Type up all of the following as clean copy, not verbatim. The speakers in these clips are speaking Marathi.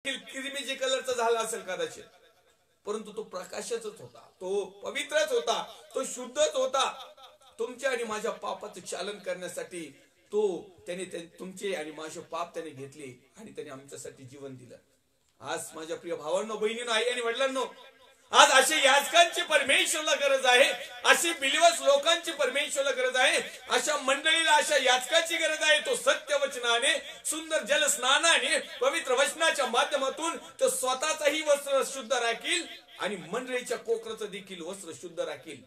क्रिमीचे कलरचा झाला असेल कदाचित, परंतु तो प्रकाशाचाच होता, तो पवित्रच होता, तो शुद्धच होता. तुमच्या आणि माझ्या पापाचं चालन करण्यासाठी तो त्याने तुमचे आणि माझे पाप त्याने घेतले आणि त्याने आमच्यासाठी जीवन दिलं. आज माझ्या प्रिय भावांनो, बहिणींनो, आई आणि वडिलांनो, आज असे याजकांची परमेश्वरला गरज आहे, अशी बिलीवर्स लोकांची परमेश्वरला गरज आहे, अशा मंडळीला अशा याजकाची गरज आहे. तो सत्य वचनाने, सुंदर जल स्नानाने, पवित्र वचनाच्या माध्यमातून तो स्वतःचाही वस्त्र शुद्ध राखील आणि मंडळीच्या कोकराचं देखील वस्त्र शुद्ध राखील.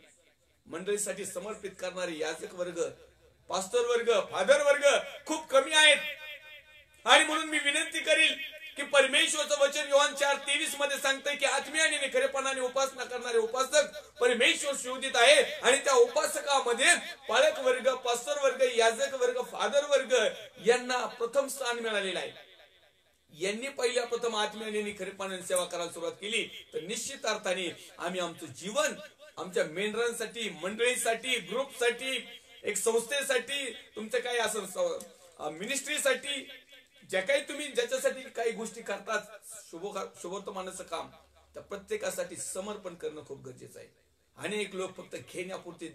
मंडळीसाठी समर्पित करणारे याजक वर्ग, पास्टर वर्ग, फादर वर्ग खूप कमी आहेत. आणि म्हणून मी विनंती करील की परमेश्वरचं वचन योहान 4:23 मध्ये सांगतंय की आत्मीय आणि निखरेपणाने उपासना करणारे उपासक परमेश्वर शोधित आहे. आणि त्या उपासकामध्ये पालक वर्ग, पास्टर वर्ग, याजक वर्ग, फादर वर्ग यांना प्रथम स्थान मिळालेलं आहे. यांनी पहिल्या प्रथम आत्मीय आणि निखरेपणाने सेवा करायला सुरुवात केली तर निश्चित अर्थाने आम्ही आमचं जीवन आमच्या मेंढरांसाठी, मंडळीसाठी, ग्रुपसाठी, एक संस्थेसाठी, तुमच्या काही असं मिनिस्ट्रीसाठी, ज्या काही तुम्ही ज्याच्यासाठी काही गोष्टी करतात, शुभवर्तमानाचं काम, त्या प्रत्येकासाठी समर्पण करणं खूप गरजेचं आहे. अनेक लोक फक्त घेण्यापुरती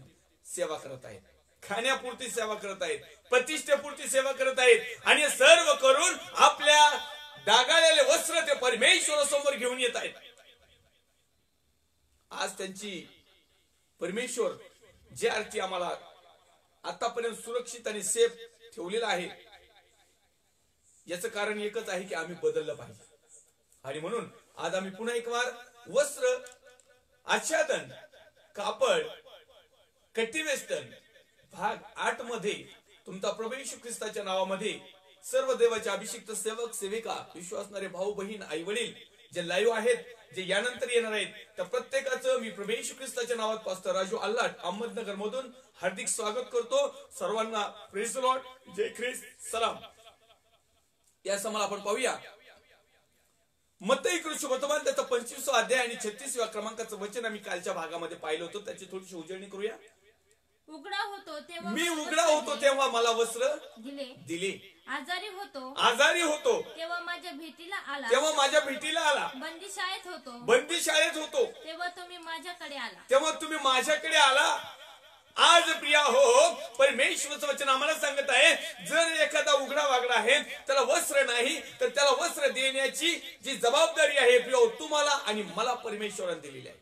सेवा करत आहेत, खाण्यापुरती सेवा करत आहेत, प्रतिष्ठेपुरती सेवा करत आहेत आणि सर्व करून आपल्या डागाळलेले वस्त्र ते परमेश्वरासमोर घेऊन येत आहेत. आज त्यांची परमेश्वर जे अर्थी आम्हाला आतापर्यंत सुरक्षित आणि सेफ ठेवलेलं आहे, याचं कारण एकच आहे की आम्ही बदललं पाहिजे. आणि म्हणून आज आम्ही पुन्हा एक वार वस्त्र, आच्छादन, कापड, कटिवेष्टन भाग 8 मध्ये तुमचा प्रभू येशू ख्रिस्ताच्या नावामध्ये सर्व देवाचे अभिषिक्त सेवक, सेविका, विश्वासणारे भाऊ बहीण, आई वडील जे लाईव्ह आहेत, जे यानंतर येणार आहेत, त्या प्रत्येकाचं मी प्रभू येशू ख्रिस्ताच्या नावात पास्टर राजू अल्लाट अहमदनगर मधून हार्दिक स्वागत करतो. सर्वांना प्रेज द लॉर्ड, जय ख्रिस्त, सलाम. या समाला आपण पाहूया मत्ती शुभवर्तमान त्याचा 25वा अध्याय आणि 36व्या क्रमांकाचं वचन आम्ही कालच्या भागामध्ये पाहिलं होतं. त्याची थोडीशी उजळणी करूया. मी उघडा होतो तेव्हा मला वस्त्र दिले, आजारी होतो तेव्हा माझ्या भेटीला आला, बंदी शाळेत होतो तेव्हा तुम्ही माझ्याकडे आला. आज प्रिया हो, परमेश्वराचं वचन आम्हाला सांगत आहे, जर एखादा उघडा वागडा आहे, त्याला वस्त्र नाही, तर त्याला वस्त्र देण्याची जी जबाबदारी आहे प्रिया तुम्हाला आणि मला परमेश्वराने दिलेली आहे.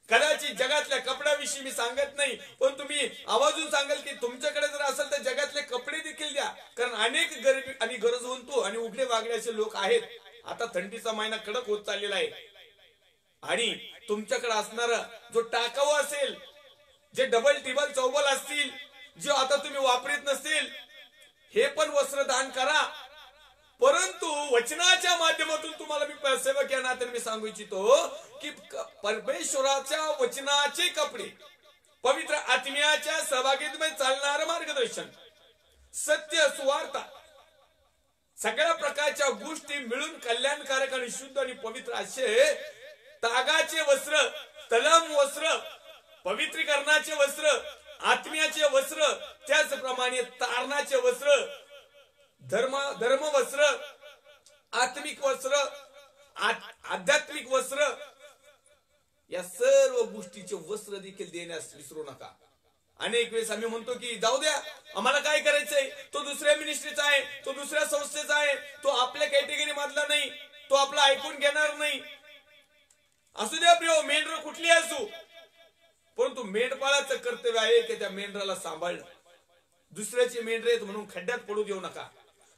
कदाचित जगातल्या कपड्याविषयी मी सांगत नाही, पण तुम्ही आवाजून सांगाल की तुमच्याकडे जर असेल तर जगातले कपडे देखील द्या, कारण अनेक गरीब आणि गरजवंतू आणि उघडे वागण्याचे लोक आहेत. आता थंडीचा महिना कडक होत चाललेला आहे आणि तुमच्याकडे असणारा जो टाकाऊ असेल, जे डबल टिबल चौबल असतील, जे आता तुम्ही वापरत नसतील, हे पण वस्त्र दान करा. परंतु वचनाच्या माध्यमातून तुम्हाला मी सेवक या नात्याने मी सांगू इच्छितो की परमेश्वराच्या वचनाचे कपडे, पवित्र आत्म्याच्या सहभागीतेमध्ये चालणारं मार्गदर्शन, सत्य, सुवार्ता, सगळ्या प्रकारच्या गोष्टी मिळून कल्याणकारक आणि शुद्ध आणि पवित्र असे तागाचे वस्त्र, तलम वस्त्र, पवित्रीकरणाचे वस्त्र, आत्म्याचे वस्त्र, त्याचप्रमाणे तारणाचे वस्त्र, धर्म वस्त्र, आत्मिक वस्त्र, आध्यात्मिक वस्त्र, या सर्व गोष्टीचे वस्त्र देखील देण्यास विसरू नका. अनेक वेळेस आम्ही म्हणतो की जाऊ द्या, आम्हाला काय करायचंय, तो दुसऱ्या मिनिस्ट्रीचा आहे, तो दुसऱ्या संस्थेचा आहे, तो आपल्या कॅटेगरी मधला नाही, तो आपला ऐकून घेणार नाही. असू द्या प्रिय, मेंढर कुठली असू, परंतु मेंढपाळाचं कर्तव्य आहे की त्या मेंढराला सांभाळणं. दुसऱ्याचे मेंढरे आहेत म्हणून खड्ड्यात पडू देऊ नका,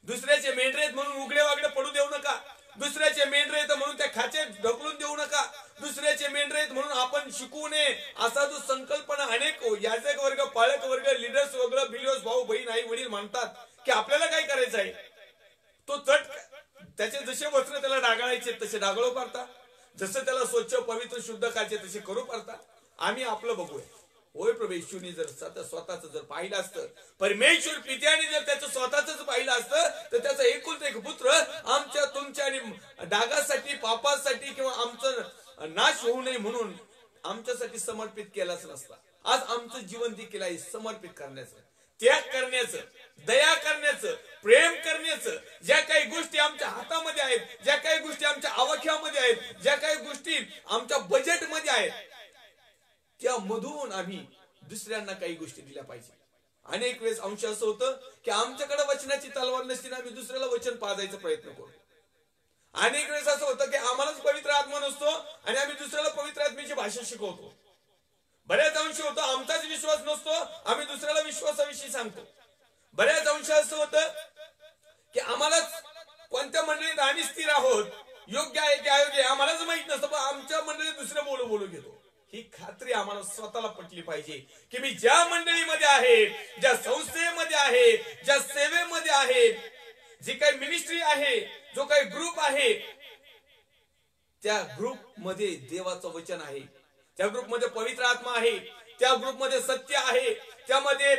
दुसऱ्याचे मेंढरे आहेत म्हणून उघडे वागडे पडू देऊ नका, दुसऱ्याचे मेंढरे आहेत म्हणून त्या खाचे ढकलून देऊ नका, दुसऱ्याचे मेंढरे आहेत म्हणून आपण शिकू नये असा जो संकल्पना अनेक याजक वर्ग, पालक वर्ग, लीडर्स वगैरे, बिलियर्स, भाऊ बहीण, आई वडील म्हणतात की आपल्याला काय करायचं आहे, तो चट त्याचे जसे वस्त्र त्याला डागाळायचे तसे डागळू पारता, जसं त्याला स्वच्छ पवित्र शुद्ध करायचे तसे करू पारता. आम्ही आपलं बघूया. होय, प्रभू येशूने जर स्वतःच जर पाहिलं असतं, परमेश्वर पित्याने जर त्याचं स्वतःच पाहिलं असतं, तर त्याचा एकुलता एक पुत्र आमच्या, तुमच्या आणि डागासाठी, पापासाठी किंवा आमचं नाश होऊ नये म्हणून आमच्यासाठी समर्पित केलाच नसता. आज आमचं जीवन देखील आहे समर्पित करण्याचं, त्याग करण्याचं, दया करण्याचं, प्रेम करण्याचं. ज्या काही गोष्टी आमच्या हातामध्ये आहेत, ज्या काही गोष्टी त्यामधून आम्ही दुसऱ्यांना काही गोष्टी दिल्या पाहिजे. अनेक वेळेस अंश असं होतं की आमच्याकडे वचनाची तलवार नसती, आम्ही दुसऱ्याला वचन पाजायचा प्रयत्न करतो. अनेक वेळेस असं होतं की आम्हालाच पवित्र आत्मा नसतो आणि आम्ही दुसऱ्याला पवित्र आत्म्याची भाषा शिकवतो. बऱ्याच अंश होतं आमचाच विश्वास नसतो, आम्ही दुसऱ्याला विश्वासाविषयी सांगतो. बऱ्याच अंश असं होतं की आम्हालाच कोणत्या मंडळीत आम्ही स्थिर आहोत, योग्य आहे की अयोग्य आम्हालाच माहित नसतं, पण आमच्या मंडळीत दुसरे बोलू घेतो. ही खात्री आम्हाला स्वतःला पटली पाहिजे की मी ज्या मंडळीमध्ये आहे, ज्या संस्थेमध्ये आहे, ज्या सेवेमध्ये आहे, जी काही मिनिस्ट्री आहे, जो काही ग्रुप आहे, त्या ग्रुप मध्ये देवाचं वचन आहे, त्या ग्रुपमध्ये पवित्र आत्मा आहे, त्या ग्रुपमध्ये सत्य आहे, त्यामध्ये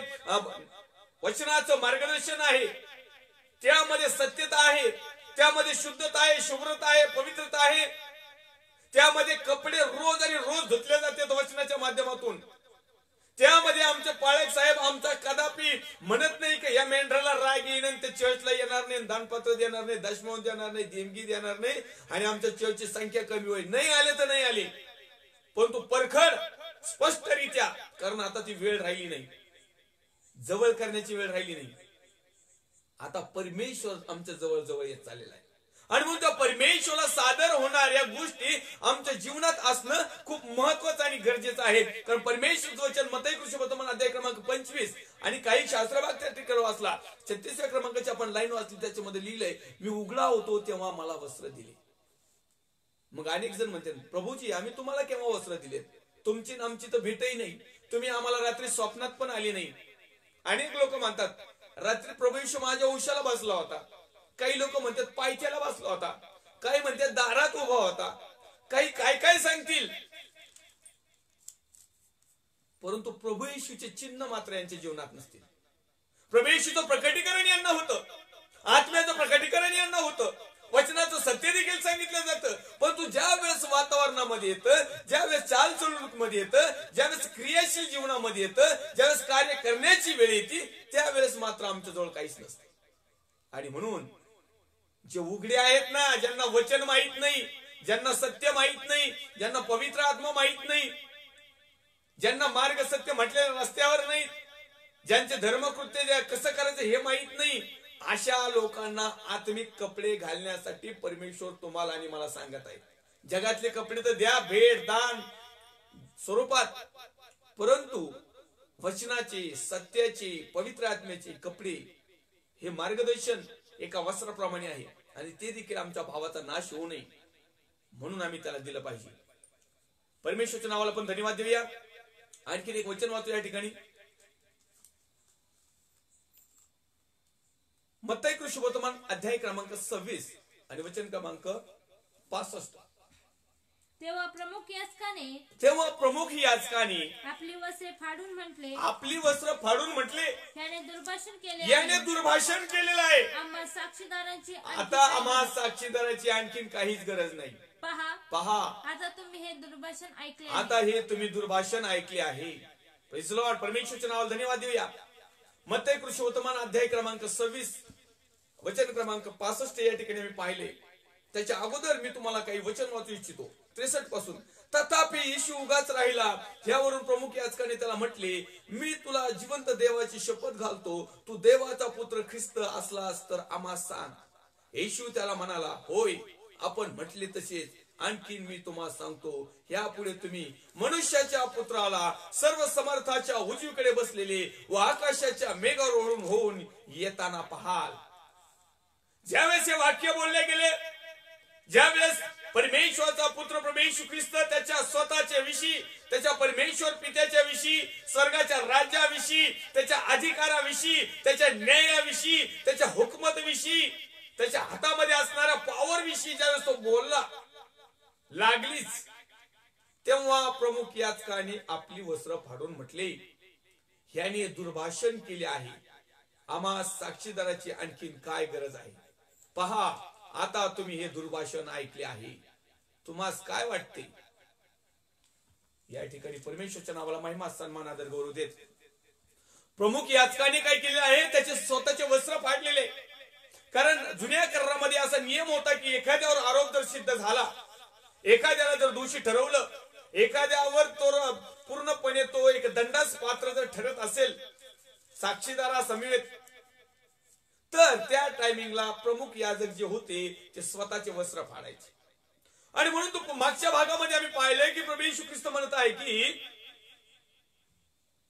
वचनाचं मार्गदर्शन आहे, त्यामध्ये सत्यता आहे, त्यामध्ये शुद्धता आहे, शुभ्रता आहे, पवित्रता आहे, त्यामध्ये कपडे रोज आणि रोज धुतले जातात वचनाच्या माध्यमातून. त्यामध्ये आमचे पाळक साहेब आमचा कदापि म्हणत नाही की या मेंढराला राग येईन, ते चर्चला येणार नाही, दानपत्र देणार नाही, दशमौन देणार नाही, देणगी देणार नाही आणि आमच्या चर्चची संख्या कमी होईल. नाही आले तर नाही आले, परंतु परखड स्पष्टरित्या, कारण आता ती वेळ राहिली नाही, जवळ करण्याची वेळ राहिली नाही. आता परमेश्वर आमच्या जवळ जवळ येत चाललेला आहे आणि म्हणून त्या परमेश्वराला सादर होणाऱ्या गोष्टी आमच्या जीवनात असणं खूप महत्वाचं आणि गरजेचं आहे. कारण परमेश्वरचं वचन मत्ती कृष्णवर्तमान अध्याय क्रमांक 25 आणि काही शास्त्रभाग त्या ठिकाणी वाचला, 36व्या क्रमांकाची आपण लाईन वाचली, त्याच्यामध्ये लिहिलंय, मी उघडा होतो तेव्हा मला वस्त्र दिले. मग अनेक जण म्हणतात प्रभूजी आम्ही तुम्हाला केव्हा वस्त्र दिलेत, तुमची आमची तर भेटही नाही, तुम्ही आम्हाला रात्री स्वप्नात पण आली नाही. अनेक लोक म्हणतात रात्री प्रभू येशू माझ्या उशाला बसला होता, काही लोक म्हणतात पायथ्याला बसला होता, काही म्हणतात दारात उभा होता, काही काय काय सांगतील, परंतु प्रभू येशूचे चिन्ह मात्र यांच्या जीवनात नसतील. प्रभू येशूचं प्रकटीकरण यांना होतं, आत्म्याचं प्रकटीकरण यांना होतं, वचनाचं सत्य देखील सांगितलं जातं, परंतु ज्या वेळेस वातावरणामध्ये येतं, ज्या वेळेस चालचलूक मध्ये येतं, ज्यावेळेस क्रियाशील जीवनामध्ये येतं, ज्यावेळेस कार्य करण्याची वेळ येते, त्यावेळेस मात्र आमच्या जवळ काहीच नसतं. आणि म्हणून जे उघडे आहेत ना, ज्यांना वचन माहित नाही, ज्यांना सत्य माहित नाही, ज्यांना पवित्र आत्मा माहित नाही, ज्यांना मार्ग सत्य म्हटलेल्या रस्त्यावर नाही, ज्यांचे धर्मकृत्य कसं करायचं हे माहित नाही, अशा लोकांना आत्मिक कपडे घालण्यासाठी परमेश्वर तुम्हाला आणि मला सांगत आहे. जगातले कपडे तर द्या भेट दान स्वरूपात, परंतु वचनाचे, सत्याचे, पवित्र आत्म्याचे कपडे हे मार्गदर्शन एका वस्त्राप्रमाणे आहे आणि ते देखील आमच्या भावाचा नाश होऊ नये म्हणून आम्ही त्याला दिलं पाहिजे. परमेश्वरच्या नावाला पण धन्यवाद देऊया. आणखीन एक वचन वाचू या ठिकाणी, मत्ती कृष्णवर्तमान अध्याय क्रमांक 26 आणि वचन क्रमांक 65. तेव्हा प्रमुख याजकाने आपली वस्त्रे फाडून म्हटले, आपली वस्त्र फाडून म्हटले, याने दुर्भाषण केलेलं आहे. आम्हा साक्षीदारांची आता आम्हा साक्षीदाराची आणखीन काहीच गरज नाही. पहा आता तुम्ही हे दुर्भाषण ऐकले आहे. Praise Lord. परमेश्वरच्या नावाला धन्यवाद देऊया. मत्ती कृष्णवर्तमान अध्याय क्रमांक 26 वचन क्रमांक 65 या ठिकाणी मी पाहिले. त्याच्या अगोदर मी तुम्हाला काही वचन वाचू इच्छितो 63 पासून. तथापि येशू उगाच राहिला. यावरून प्रमुख याजकाने त्याला म्हटले, मी तुला जिवंत देवाची शपथ घालतो, तू देवाचा पुत्र ख्रिस्त असलास तर आम्हा सांग. येशू त्याला म्हणाला, होय आपण म्हटले तसेच. आणखीन मी तुम्हाला सांगतो, यापुढे तुम्ही मनुष्याच्या पुत्राला सर्व समर्थाच्या उजवीकडे बसलेले व आकाशाच्या मेघावर होऊन येताना पाहाल. ज्यावेळेस हे वाक्य बोलले गेले, ज्यावेळेस परमेश्वराचा पुत्र प्रभू येशू ख्रिस्त त्याच्या स्वतःच्या विषयी, त्याच्या परमेश्वर पित्याच्या विषयी, स्वर्गाच्या राज्याविषयी, त्याच्या अधिकाराविषयी, त्याच्या न्यायाविषयी, त्याच्या हुकमतविषयी, त्याच्या हातामध्ये असणाऱ्या पॉवर विषयी ज्यावेळेस तो बोलला लागलीच, तेव्हा प्रमुख याजकाने आपली वस्त्र फाडून म्हटले, ह्याने दुर्भाषण केले आहे. आम्हा साक्षीदाराची आणखीन काय गरज आहे. पहा आता तुम्ही हे दुर्भाषण ऐकले आहे. तुम्हास काय वाटते. या ठिकाणी परमेश्वरच्या नावाला महिमा सन्मान आदर गौरव देत प्रमुख याजकाने काय केले आहे, त्याचे स्वतःचे वस्त्र फाडलेले. कारण जुन्या करारामध्ये असा नियम होता की एखाद्यावर आरोप जर सिद्ध झाला, एखाद्याला जर दोषी ठरवलं, एखाद्यावर तो पूर्णपणे तो एक दंडास पात्र जर ठरत असेल साक्षीदारा समेत, तर त्या टायमिंगला प्रमुख याजक जे होते ते स्वतःचे वस्त्र फाडायचे. आणि म्हणून तो मागच्या भागामध्ये आम्ही पाहिलंय की प्रभू येशू ख्रिस्त म्हणत आहे की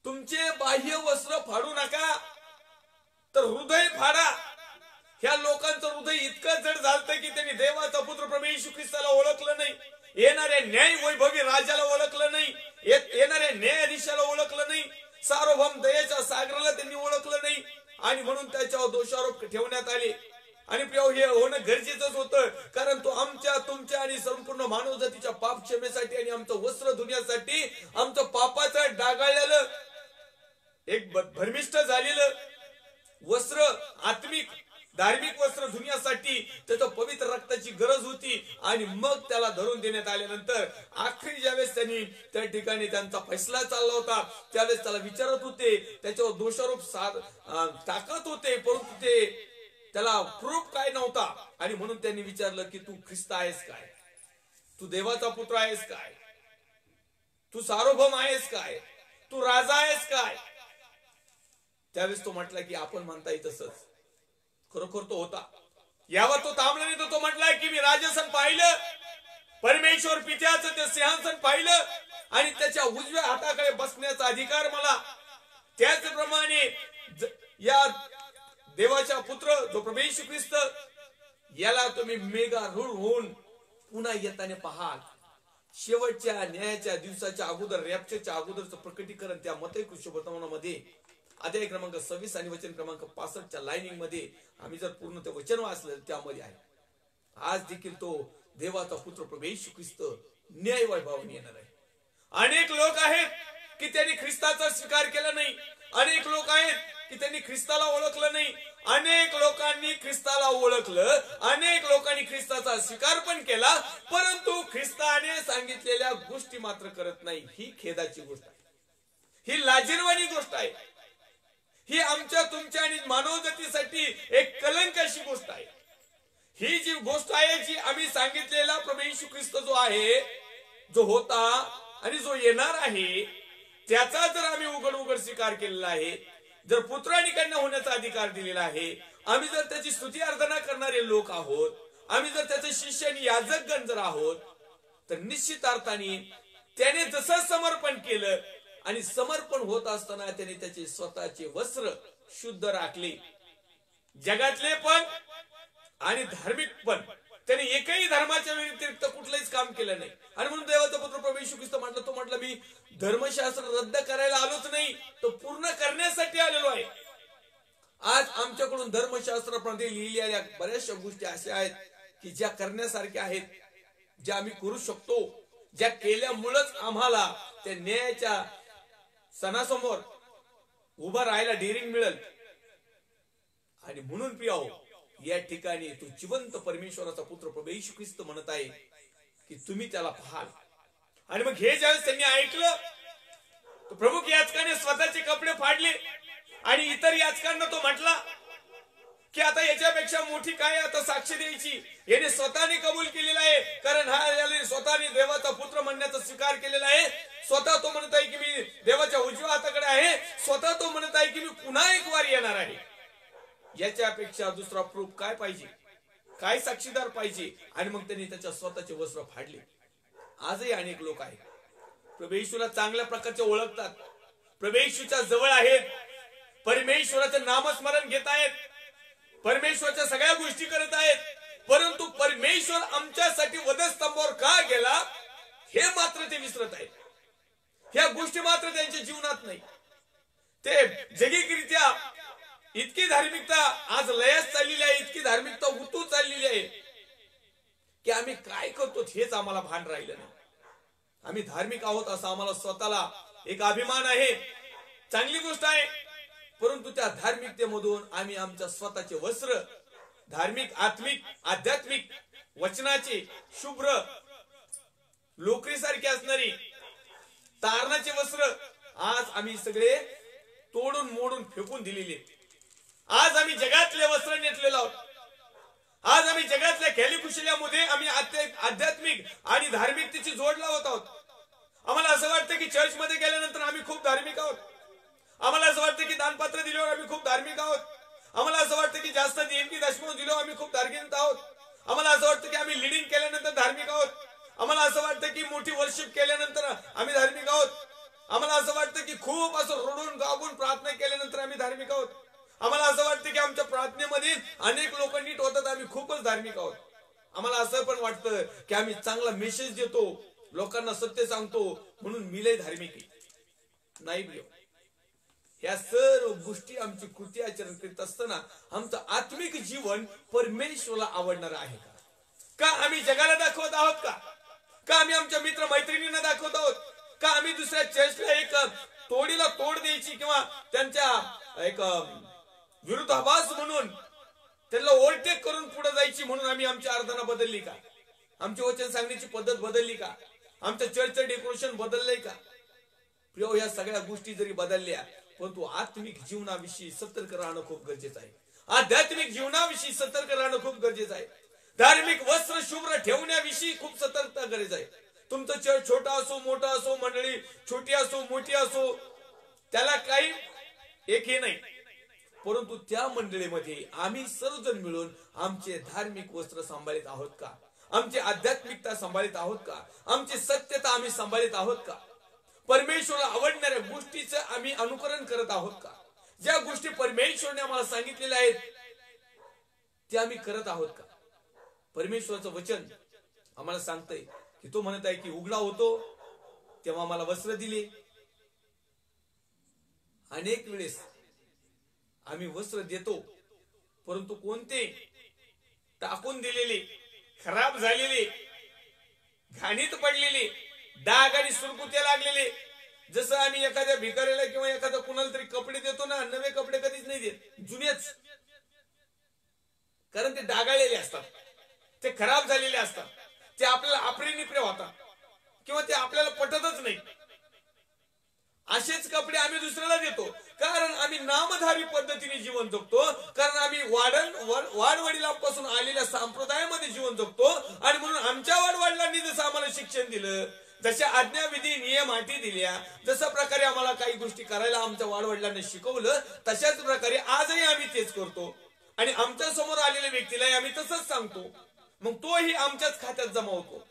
तुमचे बाह्य वस्त्र फाडू नका, तर हृदय फाडा. ह्या लोकांचं हृदय इतकं जड झालं की त्यांनी देवाचा पुत्र प्रभू येशू ख्रिस्ताला ओळखलं नाही, येणाऱ्या न्याय वैभवी राजाला ओळखलं नाही, येणाऱ्या न्यायाधीशाला ओळखलं नाही, सार्वभौम दयेच्या सागराला त्यांनी ओळखलं नाही. आणि म्हणून त्याच्यावर दोषारोप ठेवण्यात आले. आणि हे होणं गरजेचंच होतं, कारण तो आमच्या तुमच्या आणि संपूर्ण मानव जातीच्या पाप क्षमेसाठी आणि आमचं वस्त्र धुण्यासाठी, आमचं पापाचं डागाळलेलं एक भरमिष्ट झालेलं वस्त्र, आत्मिक धार्मिक वस्त्र धुण्यासाठी त्याचं पवित्र रक्ताची गरज होती. आणि मग त्याला धरून देण्यात आल्यानंतर आखरी ज्यावेळेस त्यांनी त्या ठिकाणी त्यांचा फैसला चालला होता, त्यावेळेस त्याला विचारत होते, त्याच्यावर दोषारोप टाकत होते, परंतु ते त्याला प्रूफ काय नव्हता. आणि म्हणून त्यांनी विचारलं की तू ख्रिस्त आहेस काय, तू देवाचा पुत्र आहेस काय, तू सार्वभौम आहेस काय, तू राजा आहेस काय. त्यावेळेस तो म्हटला की आपण म्हणताय तसंच. खरोखर तो होता. यावर तो थांबला नाही, तो म्हटलाय की मी राजसन पाहिलं, परमेश्वर पित्याचं ते सिंहासन पाहिलं आणि त्याच्या उजव्या हाताकडे बसण्याचा अधिकार मला. त्याचप्रमाणे या देवाचा पुत्र जो प्रभू येशू ख्रिस्त, याला तुम्ही मेघारूढ होऊन पुन्हा येताना पाहाल. शेवटच्या न्यायाच्या दिवसाच्या अगोदर, रॅप्चरच्या अगोदरचं प्रकटीकरण त्या मत्ती वर्तमानामध्ये अध्याय क्रमांक 26 आणि वचन क्रमांक 65च्या लाईनिंग मध्ये आम्ही जर पूर्ण ते वचन वाचलं त्यामध्ये आहे. आज देखील तो देवाचा पुत्र प्रभू येशू ख्रिस्त न्याय वैभवाने येणार आहे. अनेक लोक आहेत की त्यांनी ख्रिस्ताचा स्वीकार केला नाही, अनेक लोक आहेत की त्यांनी ख्रिस्ताला ओळखलं नाही, अनेक लोकांनी ख्रिस्ताला ओळखलं, अनेक लोकांनी ख्रिस्ताचा स्वीकार पण केला, परंतु ख्रिस्ताने सांगितलेल्या गोष्टी मात्र करत नाही. ही खेदाची गोष्ट आहे, ही लाजिरवाणी गोष्ट आहे, ही आमच्या तुमच्या आणि मानवजातीसाठी एक कलंक अशी गोष्ट आहे. ही जी गोष्ट आहे जी आम्ही सांगितलेला प्रभू येशू ख्रिस्त जो आहे, जो होता आणि जो येणार आहे, त्याचा जर आम्ही उघड स्वीकार केलेला आहे, जर पुत्र आणि कन्या होण्याचा अधिकार दिलेला आहे, आम्ही जर त्याची स्तुती अर्चना करणारे लोक आहोत, आम्ही जर त्याचे शिष्य आणि याजकगण जर आहोत, तर निश्चित अर्थाने त्याने जसं समर्पण केलं आणि समर्पण होत असताना त्याने त्याचे स्वतःचे वस्त्र शुद्ध राखले. जगातले पण आणि धार्मिक पण, त्याने एकही धर्माच्या व्यतिरिक्त कुठलंच काम केलं नाही. आणि म्हणून देवाचा पुत्र प्रभू येशू ख्रिस्त म्हटलं, तो म्हटलं मी धर्मशास्त्र रद्द करायला आलोच नाही, तो पूर्ण करण्यासाठी आलेलो आहे. आज आमच्याकडून धर्मशास्त्रामध्ये लिहिलेल्या बऱ्याचशा गोष्टी अशा आहेत की ज्या करण्यासारख्या आहेत, ज्या आम्ही करू शकतो, ज्या केल्यामुळेच आम्हाला त्या न्यायाच्या सणासमोर उभं राहायला डेरिंग मिळेल. आणि म्हणून प्रियाओ, या ठिकाणी तो जिवंत परमेश्वराचा पुत्र प्रभू येशू ख्रिस्त म्हणत आहे की तुम्ही त्याला पाहाल. आणि मग हे ज्यावेळेस त्यांनी ऐकलं, तर प्रमुख याचकाने स्वतःचे कपडे फाडले आणि इतर याचकांना तो म्हटला की आता याच्यापेक्षा मोठी काय आता साक्ष द्यायची. याने स्वतःने कबूल केलेला आहे, कारण हा याने स्वतःने देवाचा पुत्र म्हणण्याचा स्वीकार केलेला आहे. स्वतः तो म्हणत आहे की मी देवाच्या उजव्या हाताकडे आहे, स्वतः तो म्हणत आहे की मी पुन्हा एक वार येणार आहे. याच्यापेक्षा दुसरा प्रूफ काय पाहिजे, काय साक्षीदार पाहिजे. आणि मग त्यांनी त्याच्या स्वतःचे वस्त्र फाडले. आजही अनेक लोक आहेत प्रभू येशूला चांगल्या प्रकारचे ओळखतात, प्रभू येशूच्या जवळ आहेत, परमेश्वराचं नामस्मरण घेत आहेत, परमेश्वराच्या सगळ्या गोष्टी करत आहेत, परंतु परमेश्वर आमच्यासाठी वधस्तंभावर का गेला हे मात्र ते विसरत आहेत. ह्या गोष्टी मात्र त्यांच्या जीवनात नाही. ते जैगिकरित्या इतकी धार्मिकता आज लयास चाललेली आहे, इतकी धार्मिकता उतू चाललेली आहे की आम्ही काय करतो हेच आम्हाला भान राहिलं नाही. आम्ही धार्मिक आहोत असा आम्हाला स्वतःला एक अभिमान आहे, चांगली गोष्ट आहे, परंतु त्या धार्मिकतेमधून आम्ही आमच्या स्वतःचे वस्त्र, धार्मिक, आत्मिक, आध्यात्मिक वचनाचे शुभ्र लोकरीसारखे असणारी तारणाचे वस्त्र आज आम्ही सगळे तोडून मोडून फेकून दिलेले. आज आम्ही जगातले वस्त्र नेटलेलो आहोत. आज आम्ही जगातल्या खेलीखुशील्यामध्ये आम्ही आध्यात्मिक आणि धार्मिकतेची जोड लावत आहोत. चर्चमध्ये गेल्यानंतर आम्ही खूप धार्मिक आहोत. आम्हाला असं वाटतं की दानपत्र दिल्यावर आम्ही खूप धार्मिक आहोत. आम्हाला असं वाटतं की जास्त देणगी दशमूळ दिल्यावर आम्ही खूप धार्मिक आहोत. आम्हाला असं वाटतं की आम्ही लिडिंग केल्यानंतर धार्मिक आहोत. आम्हाला असं वाटतं की मोठी वर्शिप केल्यानंतर आम्ही धार्मिक आहोत. आम्हाला असं वाटतं की खूप असं रडून गागून प्रार्थना केल्यानंतर आम्ही धार्मिक आहोत. आम्हाला असं वाटतं की आमच्या प्रार्थनेमध्ये अनेक लोक नीट होतात, आम्ही खूपच धार्मिक आहोत. आम्हाला असं पण वाटतं की आम्ही चांगला मेसेज देतो, लोकांना सत्य सांगतो, म्हणून मी लय धार्मिक आहे. नाही प्रिय, या सर्व गोष्टी आमची कृती आचरण करीत असताना आमचं आत्मिक जीवन परमेश्वराला आवडणार आहे का? का आम्ही जगाला दाखवत आहोत का? का आम्ही आमच्या मित्र मैत्रिणींना दाखवत आहोत का? आम्ही दुसऱ्या चर्चला एक तोडीला तोड द्यायची किंवा त्यांच्या एक विरोधाभास म्हणून त्यांना ओव्हरटेक करून पुढे जायची म्हणून आम्ही आमची आराधना बदलली का? आमची वचन सांगण्याची पद्धत बदलली का? आमचं चर्चचं डेकोरेशन बदललंय का? प्रिय, या सगळ्या गोष्टी जरी बदलल्या, परंतु आत्मिक जीवनाविषयी सतर्क राहणं खूप गरजेचं आहे. आध्यात्मिक जीवनाविषयी सतर्क राहणं खूप गरजेचं आहे. धार्मिक वस्त्र शुभ्र ठेवण्याविषयी खूप सतर्कता गरज आहे. तुमचं चर्च छोटा असो मोठा असो, मंडळी छोटी असो मोठी असो, त्याला काही एक हे नाही, परंतु त्या मंडळीमध्ये आम्ही सर्वजण मिळून आमचे धार्मिक वस्त्र सांभाळीत आहोत का? आमची आध्यात्मिकता सांभाळीत आहोत का? आमची सत्यता आम्ही सांभाळीत आहोत का? परमेश्वराला आवडणाऱ्या गोष्टीचं आम्ही अनुकरण करत आहोत का? ज्या गोष्टी परमेश्वरने आम्हाला सांगितलेल्या आहेत त्या आम्ही करत आहोत का? परमेश्वराचं वचन आम्हाला सांगतंय की तो म्हणत आहे की उघडा होतो तेव्हा आम्हाला वस्त्र दिले. अनेक वेळेस आम्ही वस्त्र देतो, परंतु कोणते? टाकून दिलेले, खराब झालेले, घाणीत पडलेले, डाग आणि सुरकुत्या लागलेले. जसं आम्ही एखाद्या भिकाऱ्याला किंवा एखाद्या कुणाला तरी कपडे देतो ना, नवे कपडे कधीच नाही देत, जुनेच. कारण ते डागाळलेले असतात, ते खराब झालेले असतात, ते आपल्याला अप्रिनिप्रिय होतात किंवा ते आपल्याला पटतच नाही. असेच कपडे आम्ही दुसऱ्याला देतो, कारण आम्ही नामधारी पद्धतीने जीवन जगतो, कारण आम्ही वाडवडिलांपासून आलेल्या संप्रदायामध्ये जीवन जगतो. आणि म्हणून आमच्या वाडवडिलांनी जसं आम्हाला शिक्षण दिलं, जशा आज्ञाविधी नियम अटी दिल्या, जशा प्रकारे आम्हाला काही गोष्टी करायला आमच्या वाडवडिलांनी शिकवलं, तशाच प्रकारे आजही आम्ही तेच करतो. आणि आमच्या समोर आलेल्या व्यक्तीला आम्ही तसंच सांगतो, मग तोही आमच्याच खात्यात जमा होतो.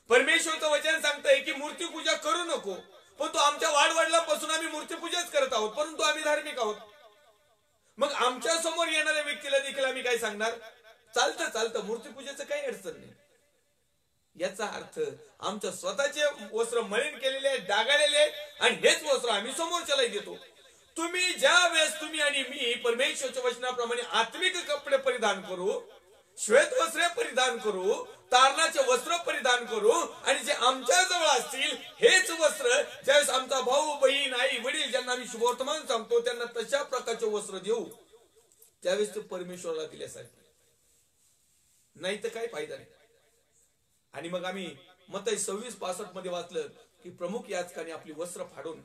परमेश्वरचं वचन सांगतंय की मूर्तीपूजा करू नको, पण तो आमच्या वाडवडिलांपासून आम्ही मूर्तीपूजाच करत आहोत, परंतु आम्ही धार्मिक आहोत. मग आमच्या समोर येणाऱ्या व्यक्तीला देखील आम्ही काय सांगणार? चालतं चालतं, मूर्तीपूजेचं काही अडचण नाही. याचा अर्थ आमच्या स्वतःचे वस्त्र मलिन केलेले, डागाळलेले, आणि हेच वस्त्र आम्ही समोरच्याला देतो. तुम्ही ज्या वेळेस तुम्ही आणि मी परमेश्वरच्या वचनाप्रमाणे आत्मिक कपडे परिधान करू, श्वेत वस्त्रे परिधान करू, तारणाचे वस्त्र परिधान करू, आणि जे आमच्या जवळ असतील हेच वस्त्र ज्यावेळेस आमचा भाऊ बहीण आई वडील ज्यांना आम्ही शुभवर्तमान सांगतो त्यांना तशा प्रकारचे वस्त्र देऊ, त्यावेळेस ते परमेश्वराला दिल्यासारखे, नाही तर काही फायदा नाही. आणि मग आम्ही मत्ती 26:65 मध्ये वाचलं की प्रमुख याजकाने आपली वस्त्र फाडून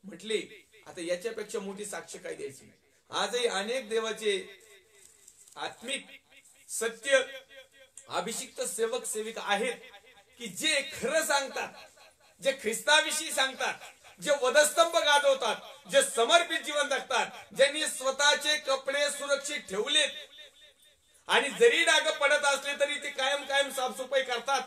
म्हटले, आता याच्यापेक्षा मोठी साक्ष काय द्यायची? आजही अनेक देवाचे आत्मिक सत्य अभिषिक्त सेवक सेविका आहेत की जे खरं सांगतात, जे ख्रिस्ताविषयी सांगतात, जे वधस्तंभ गाजवतात, जे समर्पित जीवन जगतात, ज्यांनी स्वतःचे कपडे सुरक्षित ठेवलेत, आणि जरी डाग पडत असले तरी ते कायम कायम साफसफाई करतात.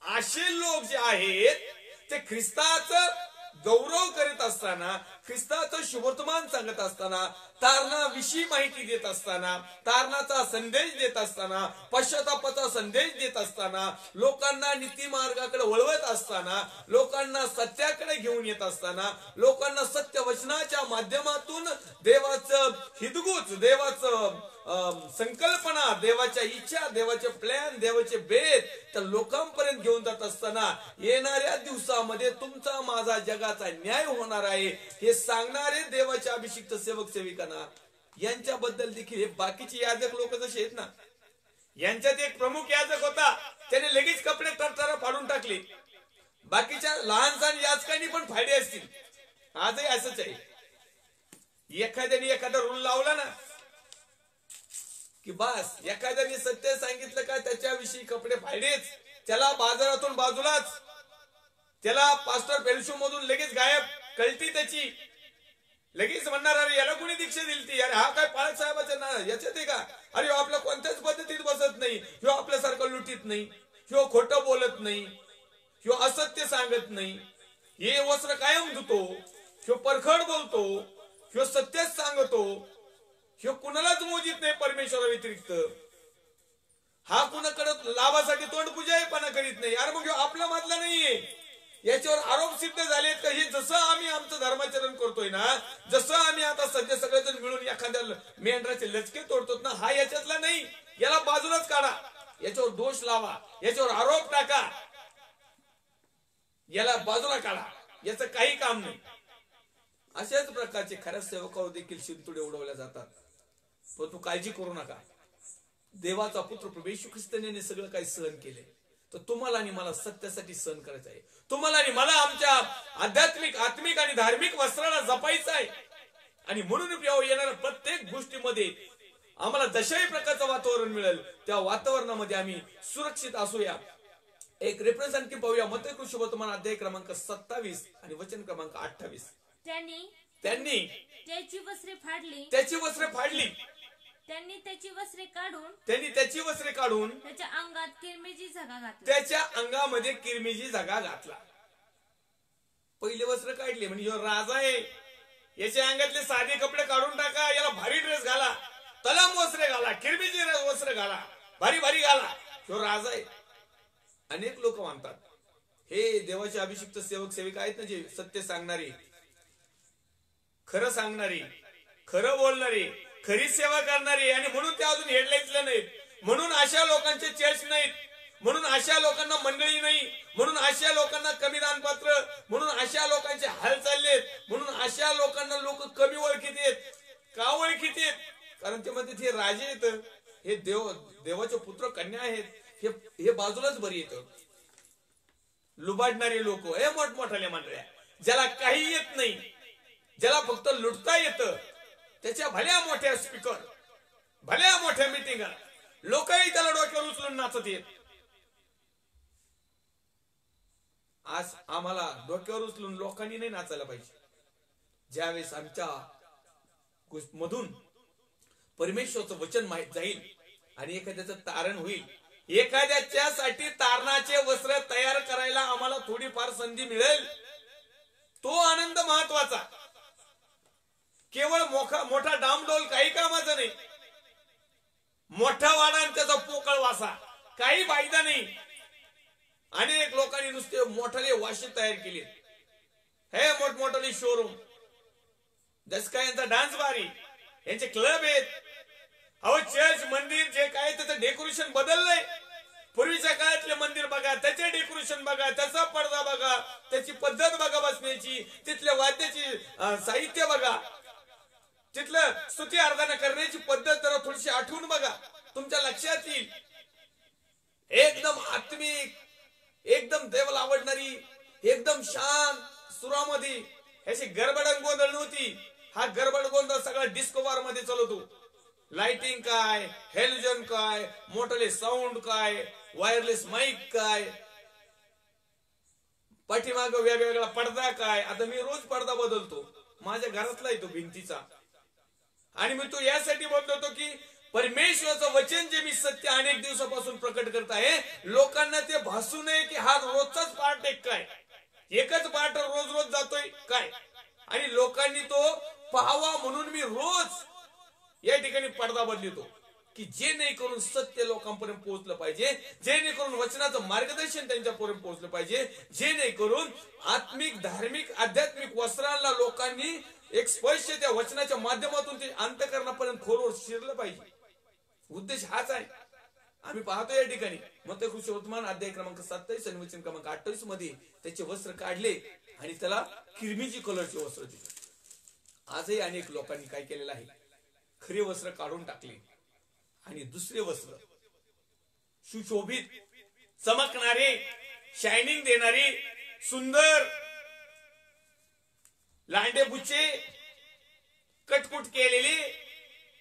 असे लोक जे आहेत ते ख्रिस्ताचं गौरव करीत असताना, ख्रिस्ताचं शुभवर्तमान सांगत असताना, तारणाविषयी माहिती देत असताना, तारणाचा संदेश देत असताना, पश्चातापाचा संदेश देत असताना, लोकांना नीती मार्गाकडे वळवत असताना, लोकांना सत्याकडे घेऊन येत असताना, लोकांना सत्य वचनाच्या माध्यमातून देवाचं हितगुज, देवाचं संकल्पना, देवाच्या इच्छा, देवाचे प्लॅन, देवाचे बेत तर लोकांपर्यंत घेऊन जात असताना, येणाऱ्या दिवसामध्ये तुमचा माझा जगाचा न्याय होणार आहे हे सांगणारे देवाचे अभिषिक्त सेवक सेविकांना, यांच्याबद्दल देखील हे बाकीचे याजक लोक जसे आहेत ना, यांच्यात एक प्रमुख याजक होता, त्याने लगेच कपडे तरतरा फाडून टाकले. बाकीच्या लहान सहान याजकांनी पण फाडे असतील. आजही असंच आहे. एखाद्याने एखादा रूल लावला ना की बस, एखाद्याने सत्य सांगितलं का त्याच्याविषयी कपडे फायडेच, त्याला बाजारातून बाजूलाच. त्याला पास्टर फेलोशिप मधून लगेच गायब कळती त्याची, लगेच म्हणणार अरे याला कोणी दीक्षा दिली ती, अरे हा काय पाळत साहेबाचं ना याच्यात आहे का, अरे ह्यो आपल्या कोणत्याच पद्धतीत बसत नाही, ह्यो आपल्यासारखं लुटीत नाही, ह्यो खोटं बोलत नाही, ह्यो असत्य सांगत नाही, हे वस्त्र कायम धुतो, ह्यो परखड बोलतो, ह्यो सत्यच सांगतो, ह्यो कुणालाच मोजित नाही परमेश्वरा व्यतिरिक्त, हा कुणाकडे लाभासाठी तोंडपूजापणा करीत नाही, अरे मग ह्यो आपला मधला नाहीये. याच्यावर आरोप सिद्ध झालेत का हे जसं आम्ही आमचं धर्माचरण करतोय ना, जसं आम्ही आता सध्या सगळेजण मिळून एखाद्या मेंढराचे लचके तोडतो ना, हा याच्यातला नाही, याला बाजूलाच काढा, याच्यावर दोष लावा, याच्यावर आरोप टाका, याला बाजूला काढा, याचं काही काम नाही. अशाच प्रकारचे खऱ्या सेवकावर देखील शिंतोडे उडवल्या जातात. पण तू काळजी करू नका, देवाचा पुत्र प्रभू येशू ख्रिस्ताने सगळं काही सहन केले, तर तुम्हाला आणि मला सत्यासाठी सहन करायचं आहे. तुम्हाला आणि मला आमच्या आध्यात्मिक आत्मिक आणि धार्मिक वस्त्राला जपायचं आहे. आणि म्हणून येणाऱ्या प्रत्येक गोष्टीमध्ये आम्हाला जशाही प्रकारचं वातावरण मिळेल त्या वातावरणामध्ये आम्ही सुरक्षित असूया. एक रेफरन्स आणखी पाहूया. मत्ती सुवर्तमान अध्याय क्रमांक 27 आणि वचन क्रमांक 28. त्यांनी त्याची वस्त्रे फाडली, त्याची वस्त्रे फाडली, त्यांनी त्याची वस्त्रे काढून त्याच्या अंगात किरमिजी झगा घातला, त्याच्या अंगामध्ये किरमिजी झगा घातला. पहिले वस्त्र काढले म्हणजे ह्यो राजा आहे, याच्या अंगातले साधे कपडे काढून टाका, याला भारी ड्रेस घाला, तलम वस्त्रे घाला, किरमिजी वस्त्र घाला, भारी भारी घाला, ह्यो राजा आहे. अनेक लोक मानतात हे देवाचे अभिषिक्त सेवक सेविका आहेत ना, जे सत्य सांगणारे, खरं सांगणारे, खरं बोलणारे, खरी सेवा करणारे, आणि म्हणून ते अजून हेडलाईन्सला नाहीत, म्हणून अशा लोकांचे चर्च नाहीत, म्हणून अशा लोकांना मंडळी नाही, म्हणून अशा लोकांना कमी दानपात्र, म्हणून अशा लोकांचे हाल चाललेत, म्हणून अशा लोकांना लोक कमी ओळखीत आहेत. का ओळखीत आहेत? कारण ते म्हणतात हे राजे आहेत, हे देवाचे पुत्र कन्या आहेत, हे बाजूलाच बरी येत. लुबाडणारे लोक, हे मोठमोठाले मंडळ्या, ज्याला काही येत नाही, ज्याला फक्त लुटता येतं, त्याच्या भल्या मोठ्या स्पीकर, भल्या मोठ्या मिटिंगा, लोकही त्याला डोक्यावर उचलून नाचत येत. आज आम्हाला डोक्यावर उचलून लोकांनी नाही नाचायला पाहिजे. ज्यावेळेस आमच्या मधून परमेश्वरचं वचन माहीत जाईल आणि एखाद्याचं तारण होईल, एखाद्याच्यासाठी तारणाचे वस्त्र तयार करायला आम्हाला थोडीफार संधी मिळेल, तो आनंद महत्वाचा. केवळ मोठा डामडोल काही कामाचा नाही, मोठा वाडा आणि त्याचा पोकळ वासा काही फायदा नाही. अनेक लोकांनी नुसते मोठाले वाशे तयार केले, हे मोठमोठाले शोरूम, जस काय यांचा डान्स बारी, यांचे क्लब आहेत. अहो चर्च मंदिर जे काय त्याचं डेकोरेशन बदललंय. पूर्वीच्या काळातले मंदिर बघा, त्याचे डेकोरेशन बघा, त्याचा पडदा बघा, त्याची पद्धत बघा बसण्याची, तिथल्या वाद्याची साहित्य बघा, तिथलं स्तुती आराधना करण्याची पद्धत जरा थोडीशी आठवून बघा, तुमच्या लक्षात येईल. एकदम आत्मिक, एकदम देवाला आवडणारी, एकदम शांत सुरामध्ये, ह्याची गडबड गोंधळ नव्हती. हा गडबड गोंधळ सगळा डिस्को बार मध्ये चालवतो. लाइटिंग काय, हेलोजन काय, मोठले साऊंड काय, वायरलेस माईक काय, पाठीमाग वेगवेगळा पडदा काय. आता मी रोज पडदा बदलतो, माझ्या घरातला येतो भिंतीचा, आणि मी तो यासाठी बदलतो की परमेश्वराचं वचन जे मी सत्य अनेक दिवसापासून प्रकट करत आहे, लोकांना ते भासू नये की हा रोजचाच पार्ट एक काय, एकच पार्ट रोज रोज जातोय काय, आणि लोकांनी तो पाहावा म्हणून मी रोज या ठिकाणी पडदा बदलतो, की जेणेकरून सत्य लोकांपर्यंत पोहोचलं पाहिजे, जेणेकरून वचनाचं मार्गदर्शन त्यांच्यापर्यंत पोहोचलं पाहिजे, जेणेकरून आत्मिक धार्मिक आध्यात्मिक वस्त्रांना लोकांनी एक स्पर्श त्या वचनाच्या माध्यमातून ते अंतःकरणापर्यंत खोलवर शिरलं पाहिजे. उद्देश हाच आहे. आम्ही पाहतो या ठिकाणी मत्ती सुवर्तमान अध्याय क्रमांक 27 आणि वचन क्रमांक 28 मध्ये त्याचे वस्त्र काढले आणि त्याला किरमिजी कलरचे वस्त्र दिले. आजही अनेक लोकांनी काय केलेलं आहे, खरे वस्त्र काढून टाकले आणि दुसरे वस्त्र सुशोभित, चमकणारे, शायनिंग देणारे, सुंदर, लांडे बुच्चे, कटकुट केलेले,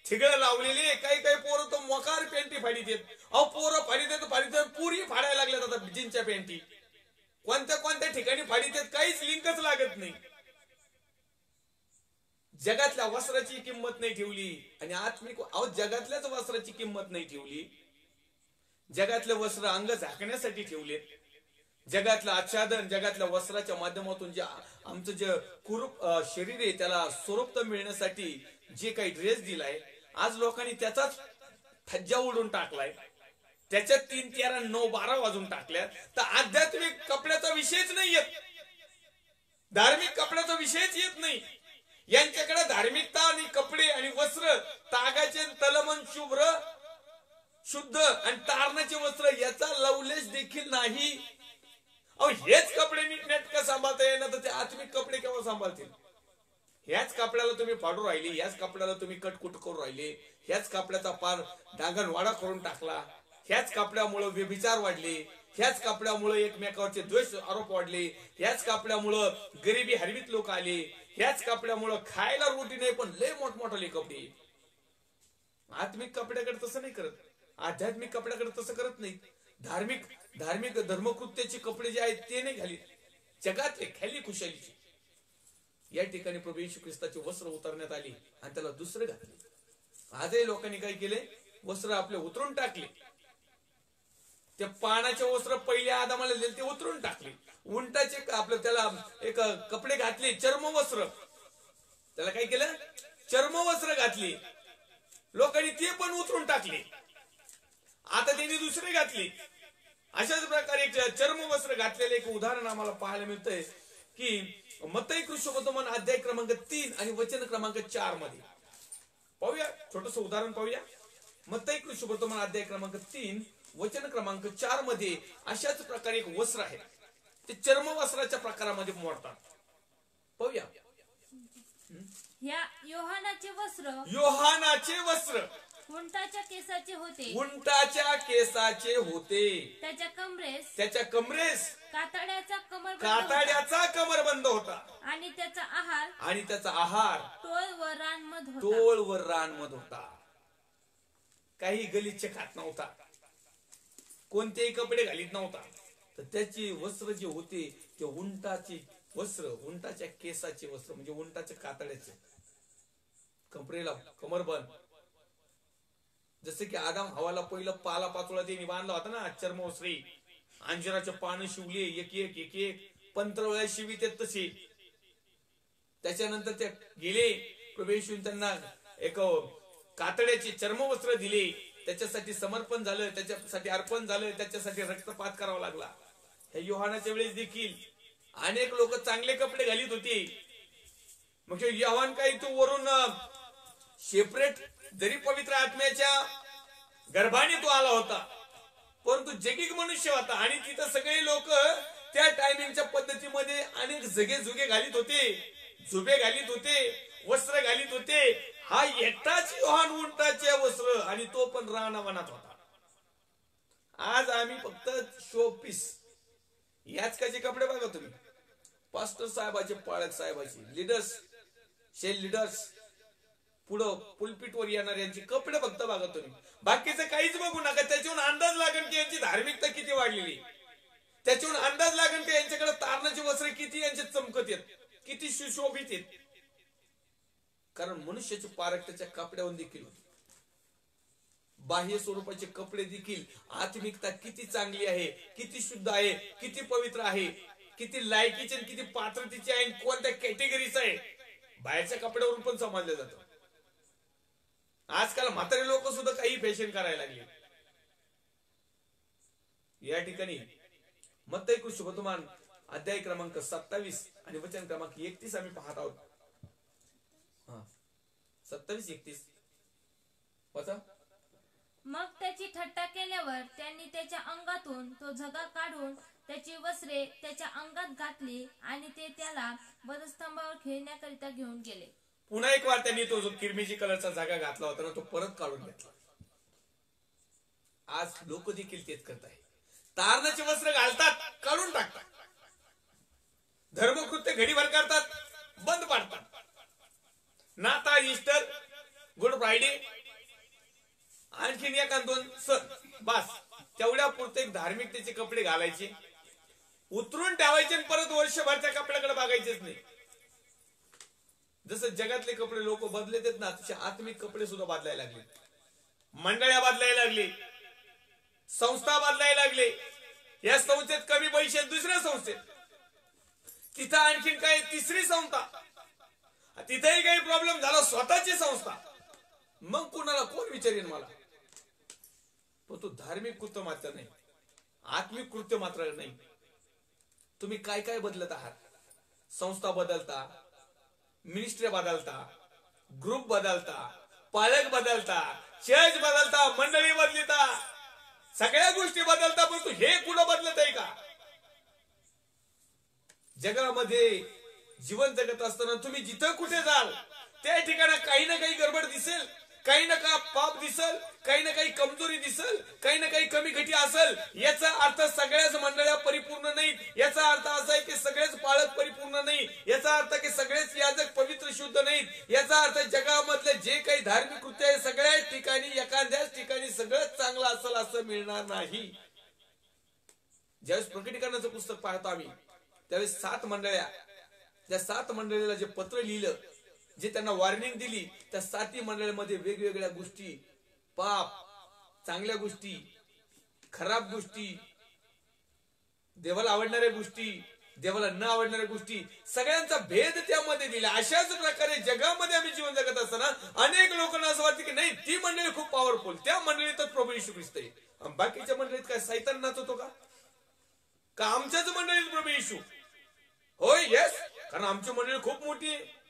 थिगळ लावलेले, काही काही पोरं तो मोकार पेंटी फाडीत येत. अहो पोरं फाडीत पुरी फाडायला लागल्यात आता जीनच्या पेंटी. कोणत्या कोणत्या ठिकाणी फाडीत काहीच लिंकच लागत नाही. जगातल्या वस्त्राची किंमत नाही ठेवली आणि आत्मिक जगातल्याच वस्त्राची किंमत नाही ठेवली. जगातले वस्त्र अंग झाकण्यासाठी ठेवले. जगातलं आच्छादन, जगातल्या वस्त्राच्या माध्यमातून जे आमचं जे कुरूप शरीर आहे त्याला स्वरूप मिळण्यासाठी जे काही ड्रेस दिलाय, आज लोकांनी त्याचाच थज्जा उडून टाकलाय. त्याच्यात 3, 13, 9, 12 वाजून टाकल्या. तर आध्यात्मिक कपड्याचा विषयच नाही येत, धार्मिक कपड्याचा विषयच येत नाही. यांच्याकडे धार्मिकता आणि कपडे आणि वस्त्र, तागाचे तलमन शुभ्र शुद्ध आणि तारणाचे वस्त्र याचा लवलेश देखील नाही. अहो हेच कपडे नीटनेटकं सांभाळता येणार तर ते आत्मिक कपडे केव्हा सांभाळतील? ह्याच कपड्याला तुम्ही फाडू राहिले, ह्याच कपड्याला तुम्ही कटकुट करू राहिले, ह्याच कपड्याचा पार डांगणवाडा करून टाकला. ह्याच कपड्यामुळे व्यभिचार वाढले, ह्याच कपड्यामुळे एकमेकावरचे द्वेष आरोप वाढले, ह्याच कपड्यामुळं गरिबी हरवीत लोक आले, ह्याच कपड्यामुळं खायला रोटी नाही पण लय मोठमोठाले कपडे. आत्मिक कपड्याकडे तसं नाही करत, आध्यात्मिक कपड्याकडे तसं करत नाही. धार्मिक धर्मकृत्याचे कपडे जे आहेत ते नाही घालीत, जगातले खाली खुशालीचे. या ठिकाणी प्रभू येशू ख्रिस्ताचे वस्त्र उतरण्यात आले आणि त्याला दुसरे घातले. आजही लोकांनी काय केले, वस्त्र आपले उतरून टाकले. ते पानाचे वस्त्र पहिले आदामाला दिले ते उतरून टाकले. उंटाचे आपलं त्याला एक कपडे घातले, चर्म वस्त्र, त्याला काय केलं, चर्म वस्त्र घातले. लोकांनी ते पण उतरून टाकले. आता त्यांनी दुसरे घातले. अशाच प्रकारे चर्म वस्त्र घातलेले एक उदाहरण आम्हाला पाहायला मिळतंय की मत्तई कृष्णवर्तमान अध्याय क्रमांक 3 आणि वचन क्रमांक 4 मध्ये पाहूया. छोटस उदाहरण पाहूया. मत्तई कृष्णवर्तमान अध्याय क्रमांक 3 वचन क्रमांक 4 मध्ये अशाच प्रकारे एक वस्त्र आहे. ते चर्म वस्त्राच्या प्रकारामध्ये मोडतात. पाहूया. योहानाचे वस्त्र उंटाच्या केसाचे होते. उंटाच्या केसाचे होते. त्याच्या कमरेस कातड्याचा कमरबंद होता. आणि त्याचा आहार टोळ व रानमध होता. काही गलिच्छ खात नव्हता, कोणतेही कपडे घालीत नव्हता. तर त्याची वस्त्र जे होते ते उंटाची वस्त्र, उंटाच्या केसाचे वस्त्र म्हणजे उंटाच्या कातड्याचे, कमरेला कमरबंद. जसे की आदाम हवाला पहिलं पाला पाचोळा त्यांनी बांधला होता ना, चर्मवस्त्री, अंजिराचे पानं शिवले एक एक पंतरवळ्या शिवित तसे. त्याच्यानंतर ते गेले प्रभेशून त्यांना एक कातड्याचे चर्मवस्त्र दिले. त्याच्यासाठी समर्पण झालं, त्याच्यासाठी अर्पण झालं, त्याच्यासाठी रक्तपात करावा लागला. हे योहानाच्या वेळेस देखील अनेक लोक चांगले कपडे घालीत होते. मग योहान काही तो वरून सेपरेट, जरी पवित्र आत्म्याच्या गर्भाने तो आला होता, परंतु जगिक मनुष्य होता. आणि तिथं सगळे लोक त्या टायमिंगच्या पद्धतीमध्ये अनेक जुगे घालीत होते, झुबे घालीत होते, वस्त्र घालीत होते. हा एकटाच योहान उंटाचे वस्त्र, आणि तो पण रानावनात होता. आज आम्ही फक्त शो पीस, याच काचे कपडे बघा तुम्ही, पास्टर साहेबाचे, पाळक साहेबाचे, लीडर्स, शेल लीडर्स, पुढं पुलपीट वर येणार यांचे कपडे फक्त बघा तुम्ही. बाकीचं काहीच बघू नका. त्याच्यावरून अंदाज लागेल की यांची धार्मिकता किती वाढलेली, त्याच्यावरून अंदाज लागेल की यांच्याकडे तारणाचे वस्त्र किती यांचे चमकत आहेत, किती सुशोभित आहेत. कारण मनुष्याची पारख त्याच्या कपड्यावर देखील होती. बाह्य स्वरूपाचे कपडे देखील आत्मिकता किती चांगली आहे, किती शुद्ध आहे, किती पवित्र आहे, किती लायकीचे, किती पात्रतेचे आहे, कोणत्या कॅटेगरीचं आहे, बाहेरच्या कपड्यावरून पण समजलं जातं. आजकाल म्हातारे लोक सुद्धा काही फॅशन करायला लागले. या ठिकाणी मत्तई कृष्णवर्तमान अध्याय क्रमांक 27 आणि वचन क्रमांक 31 आम्ही पाहत आहोत. 27-31 वाचा. मग त्याची थट्टा केल्यावर त्यांनी त्याच्या अंगातून तो झगा काढून त्याची वस्त्रे त्याच्या अंगात घातली आणि ते त्याला वधस्तंभावर खेळण्याकरिता घेऊन गेले. पुन्हा एक वार त्यांनी तो जो किरमिजी कलरचा जागा घातला होता ना, तो परत काढून घेतला. आज लोक देखील तेच करत आहे. तारणाचे वस्त्र घालतात, काढून टाकतात. धर्मकृत्य घडीभर करतात, बंद पाडतात. नाताळ, ईस्टर, गुड फ्रायडे, आणखीन 1-2 सण, बस तेवढ्या पुरते धार्मिकतेचे कपडे घालायचे. उतरून ठेवायचे आणि परत वर्षभर त्या कपड्याकडे बघायचेच नाही. जसं जगातले कपडे लोक बदलत आहेत ना, तसे आत्मिक कपडे सुद्धा बदलायला लागले. मंडळ्या बदलायला लागली, संस्था बदलायला लागली. या संस्थेत कमी पैसे दुसऱ्या संस्थेत, तिथं आणखीन काय तिसरी संस्था, तिथेही काही प्रॉब्लेम झाला स्वतःची संस्था. मग कुणाला कोण विचारेन मला? पण तो धार्मिक कृत्य मात्र नाही, आत्मिक कृत्य मात्र नाही. तुम्ही काय काय बदलत आहात? संस्था बदलता, मिनिस्ट्री बदलता, ग्रुप बदलता, पालक बदलता, चर्च बदलता, मंडळी बदलता, सगळ्या गोष्टी बदलता. पण तू हे कुठं बदलत आहे का? जगामध्ये जीवन जगत असताना तुम्ही जिथं कुठे जाल त्या ठिकाणी काही ना काही गडबड दिसेल, काही ना काही पाप दिसल, काही ना काही कमजोरी दिसल, काही ना काही कमी घटी असेल. याचा अर्थ सगळ्याच मंडळ्या परिपूर्ण नाहीत. याचा अर्थ असा आहे की सगळेच पालक परिपूर्ण नाही. याचा अर्थ की सगळेच याजक पवित्र शुद्ध नाहीत. याचा अर्थ जगामधले जे काही धार्मिक कृत्य आहे सगळ्याच ठिकाणी एखाद्याच ठिकाणी सगळंच चांगलं असेल असं मिळणार नाही. ज्यावेळेस प्रकटीकरणाचं पुस्तक पाहतो आम्ही, त्यावेळेस 7 मंडळ्या, त्या 7 मंडळीला जे पत्र लिहिलं, जे त्यांना वॉर्निंग दिली, त्या 7 मंडळीमध्ये वेगवेगळ्या गोष्टी, पाप, चांगल्या गोष्टी, खराब गोष्टी, देवाला आवडणाऱ्या गोष्टी, देवाला न आवडणाऱ्या गोष्टी, सगळ्यांचा भेद त्यामध्ये दिला. अशाच प्रकारे जगामध्ये आम्ही जीवन जगत असताना अनेक लोकांना असं वाटतं की नाही ती मंडळी खूप पॉवरफुल, त्या मंडळीतच प्रभू येशू ख्रिस्त आहे. बाकीच्या मंडळीत काय सैतान नाचतो का आमच्याच मंडळीत प्रभू येशू? होय, येस, कारण आमची मंडळी खूप मोठी आहे.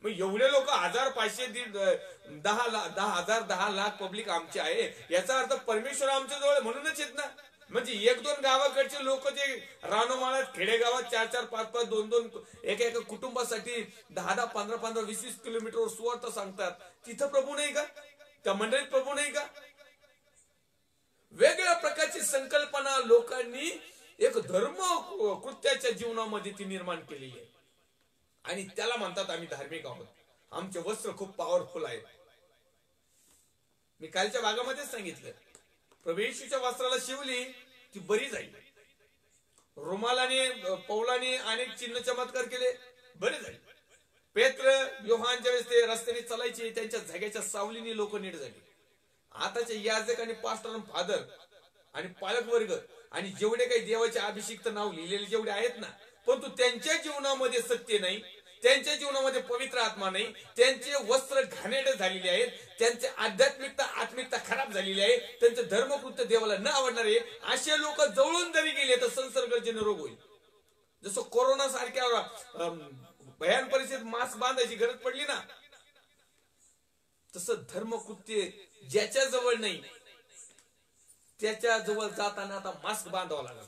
मग एवढे लोक 1000, 500, 10,000, 10 लाख पब्लिक आमची आहे, याचा अर्थ परमेश्वर आमच्या जवळ म्हणूनच येत ना. म्हणजे 1-2 गावाकडचे लोक जे रानोमाळात खेडेगावात 4-4, 5-5, 2-2 एका कुटुंबासाठी 10-10, 15-15, 20-20 किलोमीटरवर सुवार्ता सांगतात, तिथं प्रभू नाही का? त्या मंडळीत प्रभू नाही का? वेगळ्या प्रकारची संकल्पना लोकांनी एक धर्म कृत्याच्या जीवनामध्ये ती निर्माण केलेली आहे आणि त्याला म्हणतात आम्ही धार्मिक आहोत. आमचे वस्त्र खूप पॉवरफुल आहेत. मी कालच्या भागामध्येच सांगितलं, प्रभू येशूच्या वस्त्राला शिवली ती बरी जाईल. रुमालाने, पौलाने अनेक चिन्ह चमत्कार केले, बरे जाईल. पेत्र, योहान ज्यावेळेस ते रस्त्याने चालायचे, त्यांच्या झग्याच्या सावलीने लोक नीट झाली. आताचे याजक आणि पास्टर आणि फादर आणि पालक वर्ग आणि जेवढे काही देवाचे अभिषिक्त नाव लिहिलेले जेवढे आहेत ना, परंतु त्यांच्या जीवनामध्ये सत्य नाही, त्यांच्या जीवनामध्ये पवित्र आत्मा नाही, त्यांचे वस्त्र घाणेरडे झालेले आहेत, त्यांचे आत्मिकता खराब झालेली आहे, त्यांचे धर्मकृत्य देवाला न आवडणारे असे लोक जवळून जरी गेले तर संसर्गजन्य रोग होईल. जसं कोरोना सारख्या भयान परिस्थितीत मास्क बांधायची गरज पडली ना, तसं धर्मकृत्य ज्याच्या जवळ नाही त्याच्या जवळ जाताना आता मास्क बांधावा लागला.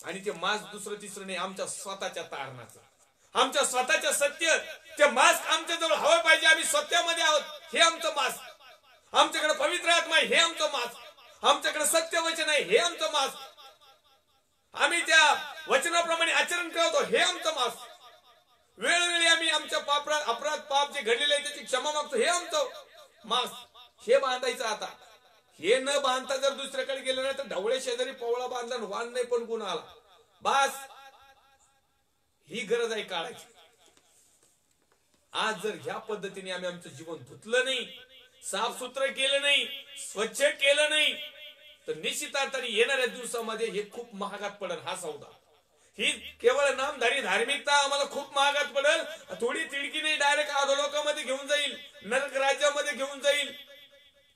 आणि ते मास्क दुसरं तिसरं नाही, आमच्या स्वतःच्या तारणाचं, आमच्या स्वतःच्या सत्य, ते मास्क आमच्या जवळ हवं पाहिजे. आम्ही सत्यामध्ये आहोत, हे आमचं मास्क. आमच्याकडे पवित्र आत्मा आहे, हे आमचं मास्क. आमच्याकडे सत्य वचन आहे, हे आमचं मास्क. आम्ही त्या वचनाप्रमाणे आचरण करतो, हे आमचं मास्क. वेळोवेळी आम्ही आमच्या अपराध पाप जे घडलेले आहे त्याची क्षमा मागतो, हे आमचं मास्क. हे बांधायचं आता. हे न बांधता जर दुसऱ्याकडे गेलं नाही तर ढवळे शेजारी पवळा बांधला वाण नाही पण गुण आला. बस ही गरज आहे काळाची. आज जर ह्या पद्धतीने आम्ही आमचं जीवन धुतलं नाही, साफसुत्र केलं नाही, स्वच्छ केलं नाही, तर निश्चित अर्थाने येणाऱ्या दिवसामध्ये हे खूप महागात पडेल. हा सौदा, ही केवळ नामधारी धार्मिकता आम्हाला खूप महागात पडेल. थोडी तिडकी नाही, डायरेक्ट अधोलोकामध्ये घेऊन जाईल, नरक राज्यामध्ये घेऊन जाईल.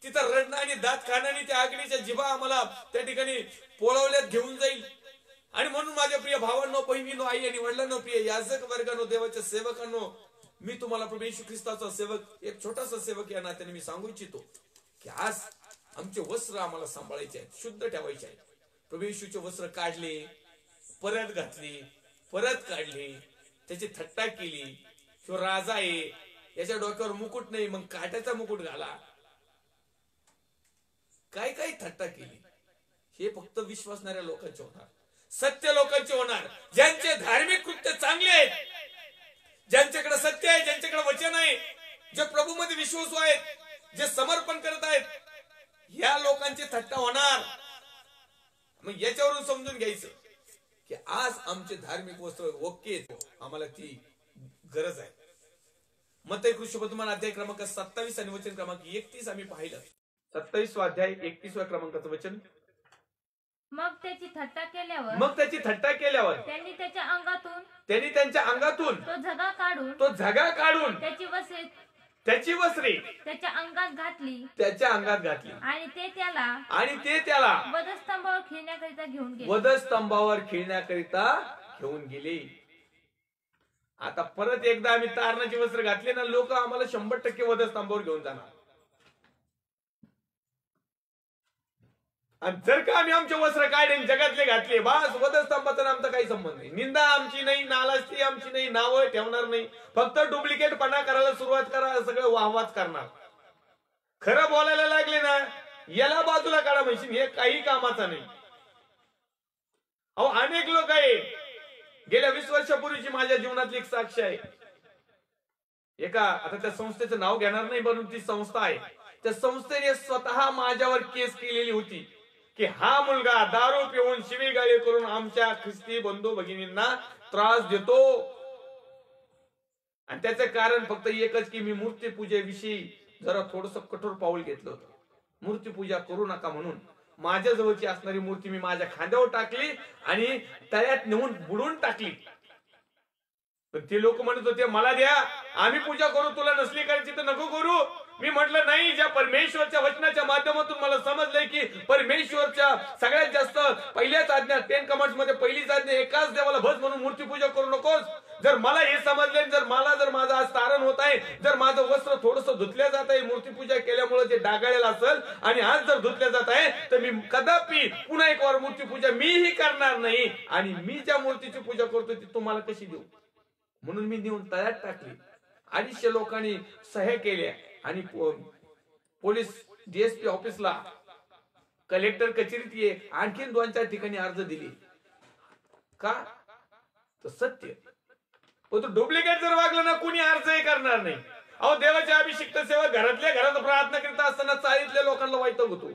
तिथं रडणं आणि दात खाणं आणि त्या अग्नीच्या जिभा आम्हाला त्या ठिकाणी पोळवल्यात घेऊन जाईल. आणि म्हणून माझ्या प्रिय भावांनो, बहिणींनो, आई आणि वडिलांनो, प्रिय याजक वर्गांनो, देवाच्या सेवकांनो, मी तुम्हाला प्रभू येशू ख्रिस्ताचा सेवक, एक छोटासा सेवक या नात्याने मी सांगू इच्छितो की आज आमचे वस्त्र आम्हाला सांभाळायचे आहेत, शुद्ध ठेवायचे आहेत. प्रभू येशूचे वस्त्र काढले, परत घातली, परत काढली, त्याची थट्टा केली. तो राजा आहे, याच्या डोक्यावर मुकुट नाही, मग काट्याचा मुकुट घाला. काय काय थट्टा केली. हे फक्त विश्वासणाऱ्या लोकांचे होणार, सत्य लोकांचे होणार, ज्यांचे धार्मिक कृत्य चांगले आहेत, ज्यांच्याकडे सत्य आहे, ज्यांच्याकडे वचन आहे, जे प्रभूमध्ये विश्वासू आहेत, जे समर्पण करत आहेत, या लोकांची थट्टा होणार. मग याच्यावरून समजून घ्यायचं की आज आमचे धार्मिक वस्त्र ओके, आम्हाला ती गरज आहे. मत्ती कृष्णवर्तमान अध्याय क्रमांक 27 आणि वचन क्रमांक 31 आम्ही पाहिलं. 27 अध्याय 31 क्रमांकाचं वचन. मग त्याची थट्टा केल्यावर त्यांनी त्यांच्या अंगातून तो झगा काढून त्याची वस्त्रे त्याच्या अंगात घातली आणि ते त्याला वधस्तंभावर खेळण्याकरिता घेऊन गेले. आता परत एकदा आम्ही तारणाची वस्त्र घातले ना, लोक आम्हाला 100% वधस्तंभावर घेऊन जाणार. आणि जर का आम्ही आमचे वस्त्र काढून जगातले घातले, बस वधस्तंभाचा आमचा काही संबंध नाही. निंदा आमची नाही, नालास्ती आमची नाही, नावं ठेवणार नाही. फक्त डुप्लिकेट पणा करायला सुरुवात करा, सगळं वाहवाच करणार. खरं बोलायला लागले ना, याला बाजूला काढा म्हणशील, हे काही कामाचा नाही. अहो अनेक लोक आहे, गेल्या 20 वर्षापूर्वीची माझ्या जीवनातली एक साक्ष आहे. आता त्या संस्थेचं नाव घेणार नाही, म्हणून ती संस्था आहे. त्या संस्थेने स्वतः माझ्यावर केस केलेली होती की हा मुलगा दारू पिऊन शिवीगाळी करून आमच्या ख्रिस्ती बंधू भगिनींना त्रास देतो. आणि त्याचं कारण फक्त एकच की मी मूर्तीपूजेविषयी जरा थोडस कठोर पाऊल घेतलं होतं. मूर्तीपूजा करू नका म्हणून माझ्या जवळची असणारी मूर्ती मी माझ्या खांद्यावर टाकली आणि तळ्यात नेऊन बुडवून टाकली. पण ते लोक म्हणत होते मला द्या, आम्ही पूजा करू, तुला नसली करायची तर नको करू. मी म्हटलं नाही, ज्या परमेश्वरच्या वचनाच्या माध्यमातून मला समजलंय की परमेश्वरच्या सगळ्यात जास्त पहिल्याच आज्ञा 10 कमांड्स मध्ये पहिलीच आज्ञा एकाच देवाला भज म्हणून मूर्तीपूजा करू नकोस. जर मला हे समजले, जर माझं आज तारण होत आहे, जर माझं वस्त्र थोडस धुतल्या जात आहे मूर्तीपूजा केल्यामुळे ते डागाळलेलं असेल आणि आज जर धुतल्या जात आहे, तर मी कदापि पुन्हा एक वार मूर्तीपूजा मीही करणार नाही. आणि मी ज्या मूर्तीची पूजा करतो ती तुम्हाला कशी देऊ म्हणून मी नेऊन तळ्यात टाकली. 250 लोकांनी सह्या केल्या आणि पोलीस डीएसपी ऑफिसला, कलेक्टर कचेरीत आणखीन 2-4 ठिकाणी अर्ज दिले. का तर सत्य. पण तो डुप्लिकेट जर वागलं ना, कुणी अर्जही करणार नाही. अहो देवाचे अभिषिक्त सेवक घरातल्या घरात प्रार्थना करत असताना चाळीतल्या लोकांना वैताग होतो.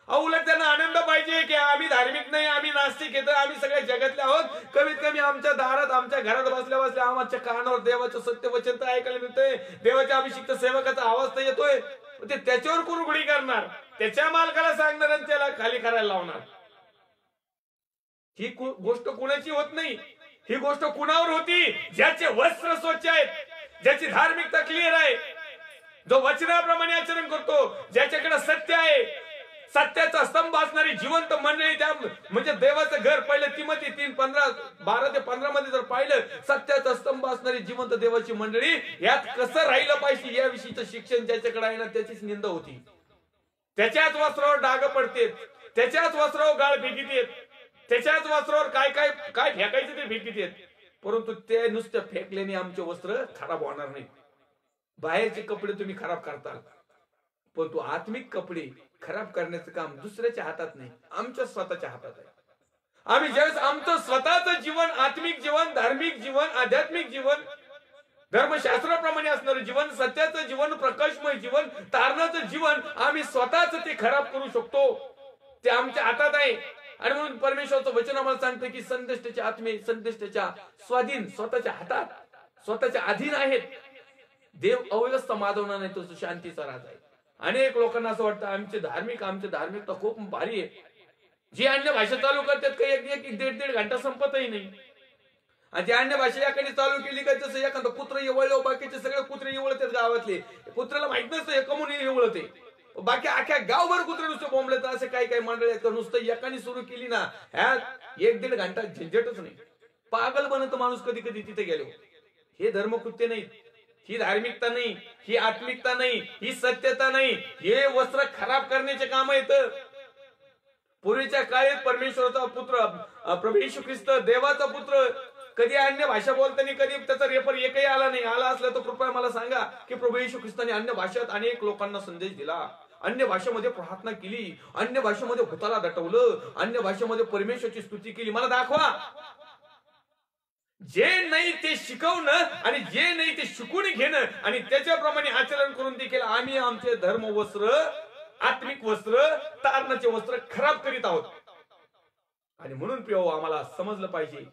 अहो उलट त्यांना आनंद पाहिजे की आम्ही धार्मिक नाही, आम्ही नास्तिक येतो, आम्ही सगळ्या जगातले आहोत. कमीत कमी आमच्या दारात, आमच्या घरात बसल्या बसल्या आमच्या कानावर देवाचं सत्य वचन तर ऐकायला मिळतंय, देवाच्या अभिषिक्त सेवकाचा आवाज तर येतोय. ते त्याच्यावर कुरघोडी करणार, त्याच्या मालकाला सांगणार आणि त्याला खाली करायला लावणार. ही गोष्ट कुणाची होत नाही. ही गोष्ट कुणावर होती? ज्याचे वस्त्र स्वच्छ आहेत, ज्याची धार्मिकता क्लिअर आहे, जो वचनाप्रमाणे आचरण करतो, ज्याच्याकडे सत्य आहे, सत्याचा स्तंभ असणारी जिवंत मंडळी. त्या म्हणजे देवाचं घर पहिलं तिमोथी 3:12-15 मध्ये जर पाहिलं, सत्याचा स्तंभ असणारी जिवंत देवाची मंडळी. यात कसं राहिलं पाहिजे याविषयीचं शिक्षण ज्याच्याकडे आहे ना, त्याचीच निंदा होती. त्याच्याच वस्त्रावर डाग पडतेत, त्याच्याच वस्त्रावर गाळ फेकीत, त्याच्याच वस्त्रावर काय काय काय फेकायचं ते फेकीत. परंतु ते नुसतं फेकल्याने आमचे वस्त्र खराब होणार नाही. बाहेरचे कपडे तुम्ही खराब करताल, परंतु आत्मिक कपडे खराब करण्याचं काम दुसऱ्याच्या हातात नाही, आमच्या स्वतःच्या हातात आहे. आम्ही ज्यावेळेस आमचं स्वतःचं जीवन, आत्मिक जीवन, धार्मिक जीवन, आध्यात्मिक जीवन, धर्मशास्त्राप्रमाणे असणारं जीवन, सत्याचं जीवन, प्रकाशमय जीवन, तारणाचं जीवन आम्ही स्वतःच ते खराब करू शकतो. ते आमच्या हातात आहे. आणि म्हणून परमेश्वराचं वचन आम्हाला सांगतं की संदेष्टाचे आत्मे संदेष्टाच्या स्वाधीन, स्वतःच्या हातात, स्वतःच्या अधीन आहेत. देव अव्यवस्था माजवणार नाही, तो शांतीचा राजा आहे. अनेक लोकांना असं वाटतं आमची धार्मिकता खूप भारी आहे. जी अन्य भाषा चालू करतात काही 1-1.5 घंटा संपतही नाही. आणि ती अन्य भाषा याकडे चालू केली का जसं एखादं कुत्र एवळलं, बाकीचे सगळे कुत्रे एवळतात गावातले. कुत्र्याला माहित नसतं हे कमून एवळते, बाकी अख्या गावभर कुत्रे नुसतं बोंबले. तर असे काही काही मंडळी आहेत नुसतं एकाने सुरू केली ना, ह्यात 1-1.5 घंटा झंझटच नाही. पागल बनत माणूस कधी कधी तिथे गेलो. हे धर्मकृत्य नाहीत, ही धार्मिकता नाही, ही आत्मिकता नाही, ही सत्यता नाही. हे वस्त्र खराब करण्याचे काम येत. पूर्वीच्या काळात परमेश्वराचा पुत्र प्रभू येशू ख्रिस्त, देवाचा पुत्र, कधी अन्य भाषा बोलताना कधी त्याचा रेफर एकही आला नाही. आला असला तर कृपया मला सांगा की प्रभू येशू ख्रिस्ताने अन्य भाषेत अनेक लोकांना संदेश दिला, अन्य भाषेमध्ये प्रार्थना केली, अन्य भाषेमध्ये भूताला दटवलं, अन्य भाषेमध्ये परमेश्वराची स्तुती केली. मला दाखवा. जे नाही ते शिकवणं आणि जे नाही ते शिकून घेणं आणि त्याच्याप्रमाणे आचरण करून देखील आम्ही आमचे धर्म वस्त्र, आत्मिक वस्त्र, तारणाचे वस्त्र खराब करीत आहोत. आणि म्हणून प्रिय हो, आम्हाला समजलं पाहिजे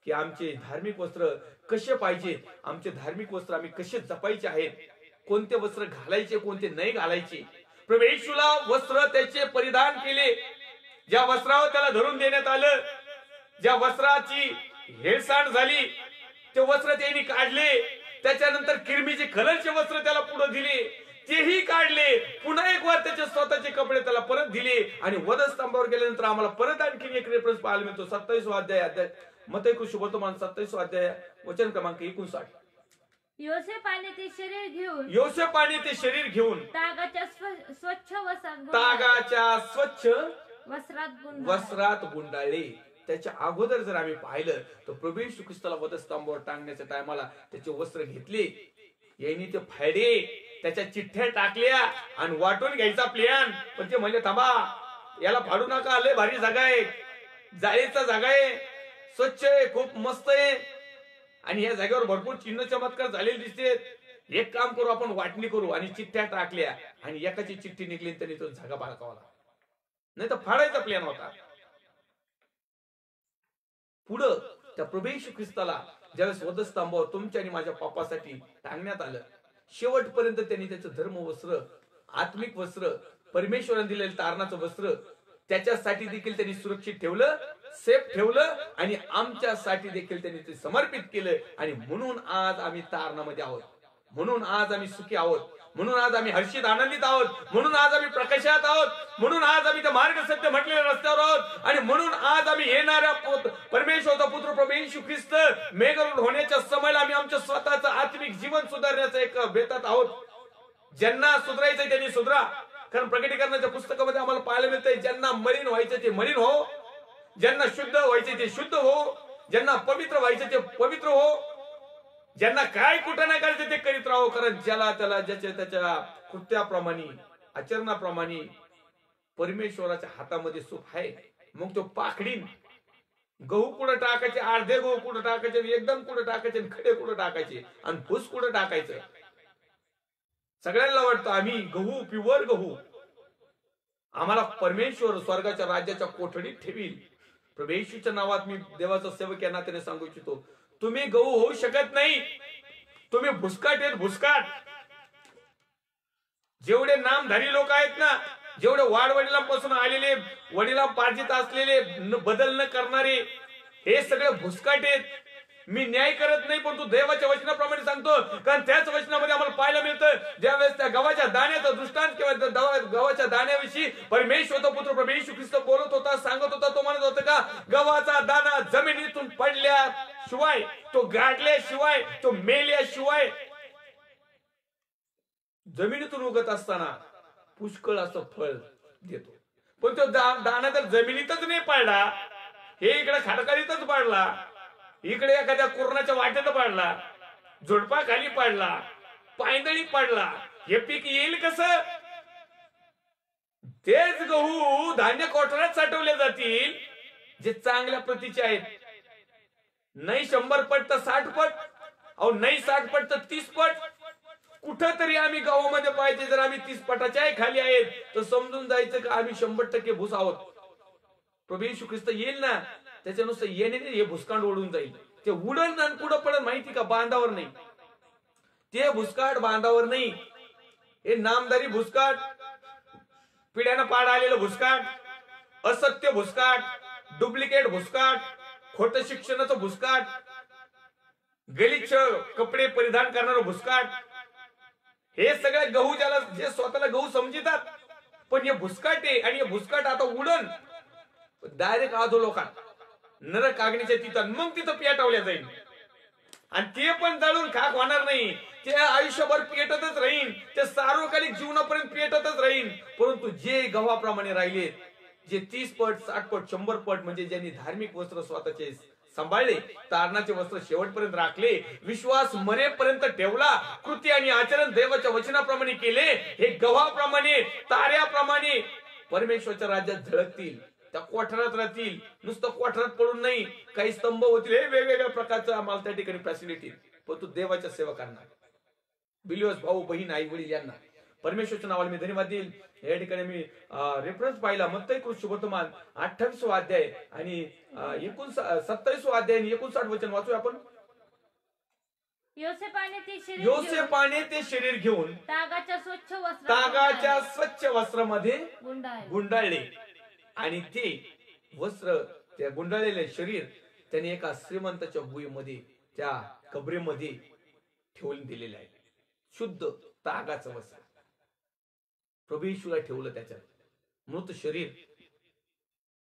की आमचे धार्मिक वस्त्र कसे पाहिजे, आमचे धार्मिक वस्त्र आम्ही कसे जपायचे आहेत, कोणते वस्त्र घालायचे कोणते नाही घालायचे. प्रभू येशूला वस्त्र त्याचे परिधान केले, ज्या वस्त्रावर त्याला धरून देण्यात आलं, ज्या वस्त्राची हेळसांड झाली ते वस्त्र त्यांनी काढले. त्याच्यानंतर किरमीचे कलरचे वस्त्र त्याला पुढे दिले, तेही काढले. पुन्हा एक वार त्याचे स्वतःचे कपडे त्याला परत दिले. आणि वधस्तंभावर गेल्यानंतर आम्हाला परत आणखी एक रेफरन्स पाहायला मिळतो. 27 अध्याय मत्ती शुभवर्तमान 27 अध्याय वचन क्रमांक 59. योसेफाने ते शरीर घेऊन योसेफाने ते शरीर घेऊन तागाच्या स्वच्छ तागाच्या स्वच्छ वस्त्रात वस्त्रात गुंडाळले. त्याच्या अगोदर जर आम्ही पाहिलं तर प्रभू येशू ख्रिस्ताला वधस्तंभावर टांगण्याच्या टायमाला त्याचे वस्त्र घेतले, यांनी ते फायडे, त्याच्या चिठ्ठ्या टाकल्या आणि वाटून घ्यायचा प्लॅन. पण ते म्हणजे थांबा, याला फाडू नका, लय भारी जागा आहे, जाळीचा जागा आहे, स्वच्छ आहे, खूप मस्त आहे आणि या जागेवर भरपूर चिन्ह चमत्कार झालेले दिसते. एक काम करू, आपण वाटणी करू. आणि चिठ्ठ्या टाकल्या आणि एकाची चिठ्ठी निघली त्यांनी तो जागा बाळकावला, नाही तर फाडायचा प्लॅन होता. पुढं त्या प्रभू येशू ख्रिस्ताला ज्यावेळेस वधस्तंभावर तुमच्या आणि माझ्या पापासाठी टांगण्यात आलं, शेवटपर्यंत त्यांनी त्याचं धर्म वस्त्र, आत्मिक वस्त्र, परमेश्वराने दिलेलं तारणाचं वस्त्र त्याच्यासाठी देखील त्यांनी सुरक्षित ठेवलं, सेफ ठेवलं आणि आमच्यासाठी देखील त्यांनी ते समर्पित केलं. आणि म्हणून आज आम्ही तारणामध्ये आहोत, म्हणून आज आम्ही सुखी आहोत, म्हणून आज आम्ही हर्षित आनंदित आहोत, म्हणून आज आम्ही प्रकाशात आहोत, म्हणून आज आम्ही त्या मार्ग सत्य म्हटलेल्या रस्त्यावर आहोत. आणि म्हणून आज आम्ही येणाऱ्या परमेश्वराचा पुत्र प्रभू येशू ख्रिस्त मेघरूढ होण्याच्या समयाला आम्ही आमच्या स्वतःचं आत्मिक जीवन सुधारण्याचं एक बेतात आहोत. ज्यांना सुधारायचंय त्यांनी सुधरा, कारण प्रकटीकरणाच्या पुस्तकामध्ये आम्हाला पाहायला मिळतंय, ज्यांना मलिन व्हायचं ते मलिन हो, ज्यांना शुद्ध व्हायचे ते शुद्ध हो, ज्यांना पवित्र व्हायचे ते पवित्र हो, ज्यांना काय कुठं नाही करायचं ते करीत राहो. कारण ज्याला त्याला ज्याच्या त्याच्या कृत्याप्रमाणे, आचरणाप्रमाणे परमेश्वराच्या हातामध्ये सुख आहे. मग तो पाखडीन गहू कुठं टाकायचे, अर्धे गहू कुठं टाकायचे, एकदम कुठं टाकायचे, खडे कुठं टाकायचे आणि फूस कुठं टाकायचं. सगळ्यांना वाटतं आम्ही गहू, प्युअर गहू, आम्हाला परमेश्वर स्वर्गाच्या राज्याच्या कोठडीत ठेवील. प्रभू येशूच्या नावात मी देवाचा सेवक या नात्याने सांगू इच्छितो, तुम्ही गहू होऊ शकत नाही, तुम्ही भुसकाट आहेत, भुसकाट. जेवढे नामधारी लोक आहेत ना, जेवढे वाडवडिलांपासून आलेले, वडिलांपार्जित असलेले, बदल न करणारे, हे सगळे भुसकाट आहेत. मी न्याय करत नाही, पण तू देवाच्या वचनाप्रमाणे सांगतो. कारण त्याच वचनामध्ये आम्हाला पाहायला मिळतं, ज्यावेळेस त्या गव्हाच्या दाण्याचा दृष्टांत किंवा गव्हाच्या दाण्याविषयी परमेश्वरचा पुत्र प्रभू येशू ख्रिस्त बोलत होता, सांगत होता. तो म्हणत होता का गव्हाचा दाना जमिनीतून पडल्याशिवाय, तो गाडल्याशिवाय, तो मेल्याशिवाय, जमिनीतून उगत असताना पुष्कळ असं फळ देतो. पण तो दाना जर जमिनीतच नाही पडला, हे इकडे खडकाळीतच पडला, इकडे एखाद्या कुरणाच्या वाटेत पडला, झुडपा खाली पडला, पायंदळी पडला, हे पीक येईल कसं? तेच गहू धान्य कोठारात साठवले जातील जे चांगल्या प्रतीचे आहेत. नाही 100 पट तर 60 पट, अहो नाही 60 पट तर 30 पट. कुठंतरी आम्ही गावामध्ये पाहिजे, जर आम्ही 30 पटाच्या खाली आहेत तर समजून जायचं का आम्ही 100% भूस आहोत. प्रभू येशू ख्रिस्त येईल ना, त्याच्यानुसार येणे हे भुसकांड ओढून जाईल. ते उडण आणि कुठं पडत माहिती का? बांधावर नाही. ते भुसकाट बांधावर नाही, हे नामदारी भुसकाट, पिढ्यानं पाड आलेलं भुसकाट, असत्य भुसकाट, डुप्लिकेट भुसकाट, खोटं शिक्षणाचं भुसकाट, गलिच्छ कपडे परिधान करणारं भुसकाट, हे सगळे गहू ज्याला जे स्वतःला गहू समजतात, पण हे भुसकाट आहे. आणि हे भुसकाट आता उडण डायरेक्ट आधो लोकात नरक अग्नीच्या तिथं, मग तिथं पेटवल्या जाईल. आणि ते पण जाळून खाक होणार नाही, ते आयुष्यभर पेटतच राहील, ते सार्वकालिक जीवनापर्यंत पेटतच राहील. परंतु जे गव्हाप्रमाणे राहिले, जे 30 पट 60 पट 100 पट, म्हणजे ज्यांनी धार्मिक वस्त्र स्वतःचे सांभाळले, तारणाचे वस्त्र शेवटपर्यंत राखले, विश्वास मरेपर्यंत ठेवला, कृती आणि आचरण देवाच्या वचनाप्रमाणे केले, हे गव्हाप्रमाणे, ताऱ्याप्रमाणे परमेश्वराच्या राज्यात झळकतील. त्या कोठारात राहतील. नुसतं कोठारात पडून नाही, काही स्तंभ होतील, हे वेगवेगळ्या प्रकारचं आम्हाला त्या ठिकाणी फॅसिलिटी. पण तू देवाच्या सेवकांना, बिलिव्हर्स भाऊ बहीण आई वडील यांना परमेश्वरच्या नावाला मी धन्यवाद देईल. या ठिकाणी मी रेफरन्स पाहिला मत्तई शुभवर्तमान 28वा अध्याय आणि 27वा अध्याय आणि 59 वचन वाचूया आपण. योसेफाने ते शरीर घेऊन तागाच्या स्वच्छ वस्त्रामध्ये गुंडाळले आणि ते वस्त्र त्या गुंडाळलेले शरीर त्याने एका श्रीमंताच्या भुईमध्ये त्या कबरेमध्ये ठेवून दिलेले आहे. शुद्ध तागाचं वस्त्र प्रभू येशूला ठेवलं त्याच्यात. मृत शरीर.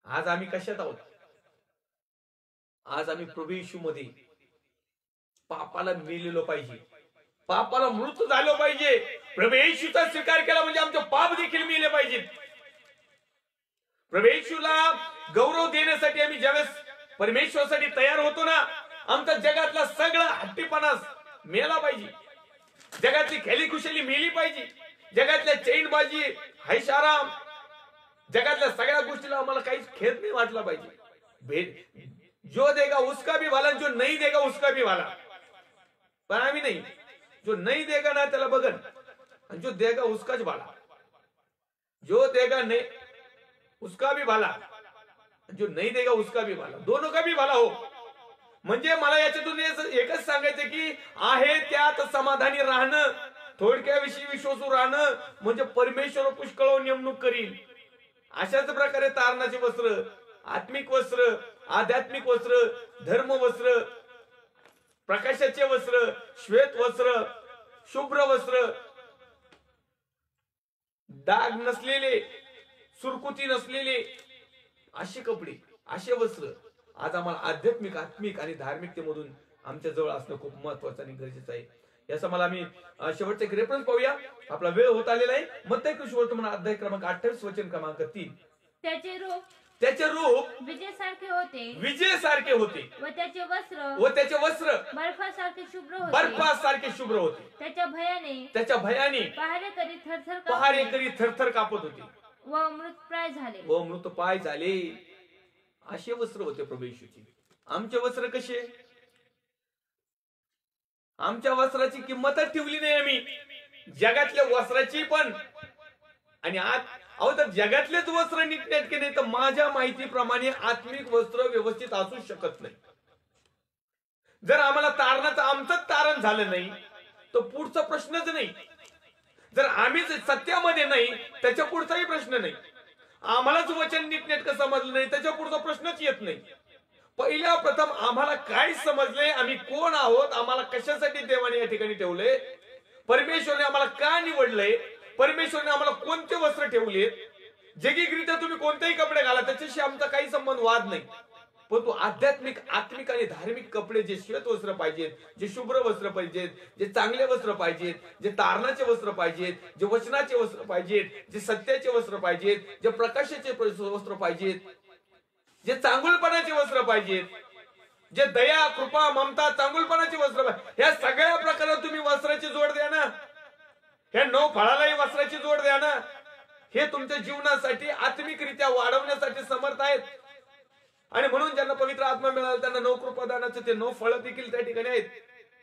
आज आम्ही कशात आहोत? आज आम्ही प्रभू येशू मध्ये पापाला मेलेलो पाहिजे, पापाला मृत झालो पाहिजे. प्रभू येशूचा स्वीकार केला म्हणजे आमचे पाप देखील मेले पाहिजेत. प्रभू येशूला गौरव देण्यासाठी आम्ही ज्यावेळेस परमेश्वरासाठी तयार होतो ना, आमचा जगातला सगळा हट्टीपणा मेला पाहिजे, जगातली खेळी खुशाली मेली पाहिजे, जगातल्या चैनबाजी हैशाराम जगातल्या सगळ्या गोष्टीला आम्हाला काहीच खेद नाही वाटला पाहिजे. जो देगा उसका भी भला, जो नहीं देगा उसका भी भला. पण आम्ही नाही, जो नहीं देगा ना त्याला बघन आणि जो देगा उसकाच भला. जो देगा नहीं उसका भी भला, जो नहीं देगा उसका भी भला, दोनों का भी भला हो. म्हणजे मला याच्यातून एकच सांगायचं की आहे त्यात समाधानी राहणं, थोडक्याविषयी विश्वासू राहणं म्हणजे परमेश्वर पुष्कळ नेमणूक करील. अशाच प्रकारे तारणाचे वस्त्र, आत्मिक वस्त्र, आध्यात्मिक वस्त्र, धर्म वस्त्र, प्रकाशाचे वस्त्र, श्वेत वस्त्र, शुभ्र वस्त्र, डाग नसलेले, सुरकुती नसलेले असे कपडे, असे वस्त्र आज आम्हाला आध्यात्मिक, आत्मिक आणि धार्मिकतेमधून आमच्या जवळ असणं खूप महत्वाचं आणि गरजेचं आहे. याचा मला आम्ही शेवटचा एक रेफरन्स पाहूया. आपला वेळ होत आलेला आहे. मत्तई शुभवर्तमान अध्याय क्रमांक 28 वचन क्रमांक 3. त्याचे रूप विजयसारखे होते व त्याचे वस्त्र बर्फासारखे शुभ्र होते. त्याच्या भयाने पहारेकरी थरथर कापत होते व मृतप्राय झाले. असे वस्त्र होते प्रभू येशूचे. आमचे वस्त्र कसे? आमच्या वस्त्राची किंमतच ठेवली नाही आम्ही, जगातल्या वस्त्राची पण. आणि अहो तर जगातलेच वस्त्र नीटनेटके नाही तर माझ्या माहितीप्रमाणे आत्मिक वस्त्र व्यवस्थित असू शकत नाही. जर आम्हाला तारणाचं आमचंच तारण झालं नाही तर पुढचा प्रश्नच नाही. जर आम्हीच सत्यामध्ये नाही त्याच्या पुढचाही प्रश्न नाही. आम्हालाच वचन नीटनेटकं समजलं नाही त्याच्या पुढचा प्रश्नच येत नाही. पहिल्या प्रथम आम्हाला काय समजले, आम्ही कोण आहोत, आम्हाला कशासाठी देवाने या ठिकाणी ठेवले, परमेश्वरने आम्हाला का निवडलंय, परमेश्वरने आम्हाला कोणते वस्त्र ठेवलेत. जगिकरित्या तुम्ही कोणतेही कपडे घाला त्याच्याशी आमचा काही संबंध, वाद नाही. परंतु आध्यात्मिक, आत्मिक आणि धार्मिक कपडे, जे श्वेत वस्त्र पाहिजेत, जे शुभ्र वस्त्र पाहिजेत, जे चांगले वस्त्र पाहिजेत, जे तारणाचे वस्त्र पाहिजेत, जे वचनाचे वस्त्र पाहिजेत, जे सत्याचे वस्त्र पाहिजेत, जे प्रकाशाचे वस्त्र पाहिजेत, जे चांगुलपणाचे वस्त्र पाहिजेत, जे दया, कृपा, ममता, चांगुलपणाचे वस्त्र पाहिजे, ह्या सगळ्या प्रकारात तुम्ही वस्त्राची जोड द्या ना. ह्या 9 फळालाही वस्त्राची जोड द्या ना. हे तुमच्या जीवनासाठी आत्मिकरित्या वाढवण्यासाठी समर्थ आहेत. आणि म्हणून ज्यांना पवित्र आत्मा मिळाला त्यांना 9 कृपादानाचे ते 9 फळ देखील त्या ठिकाणी आहेत.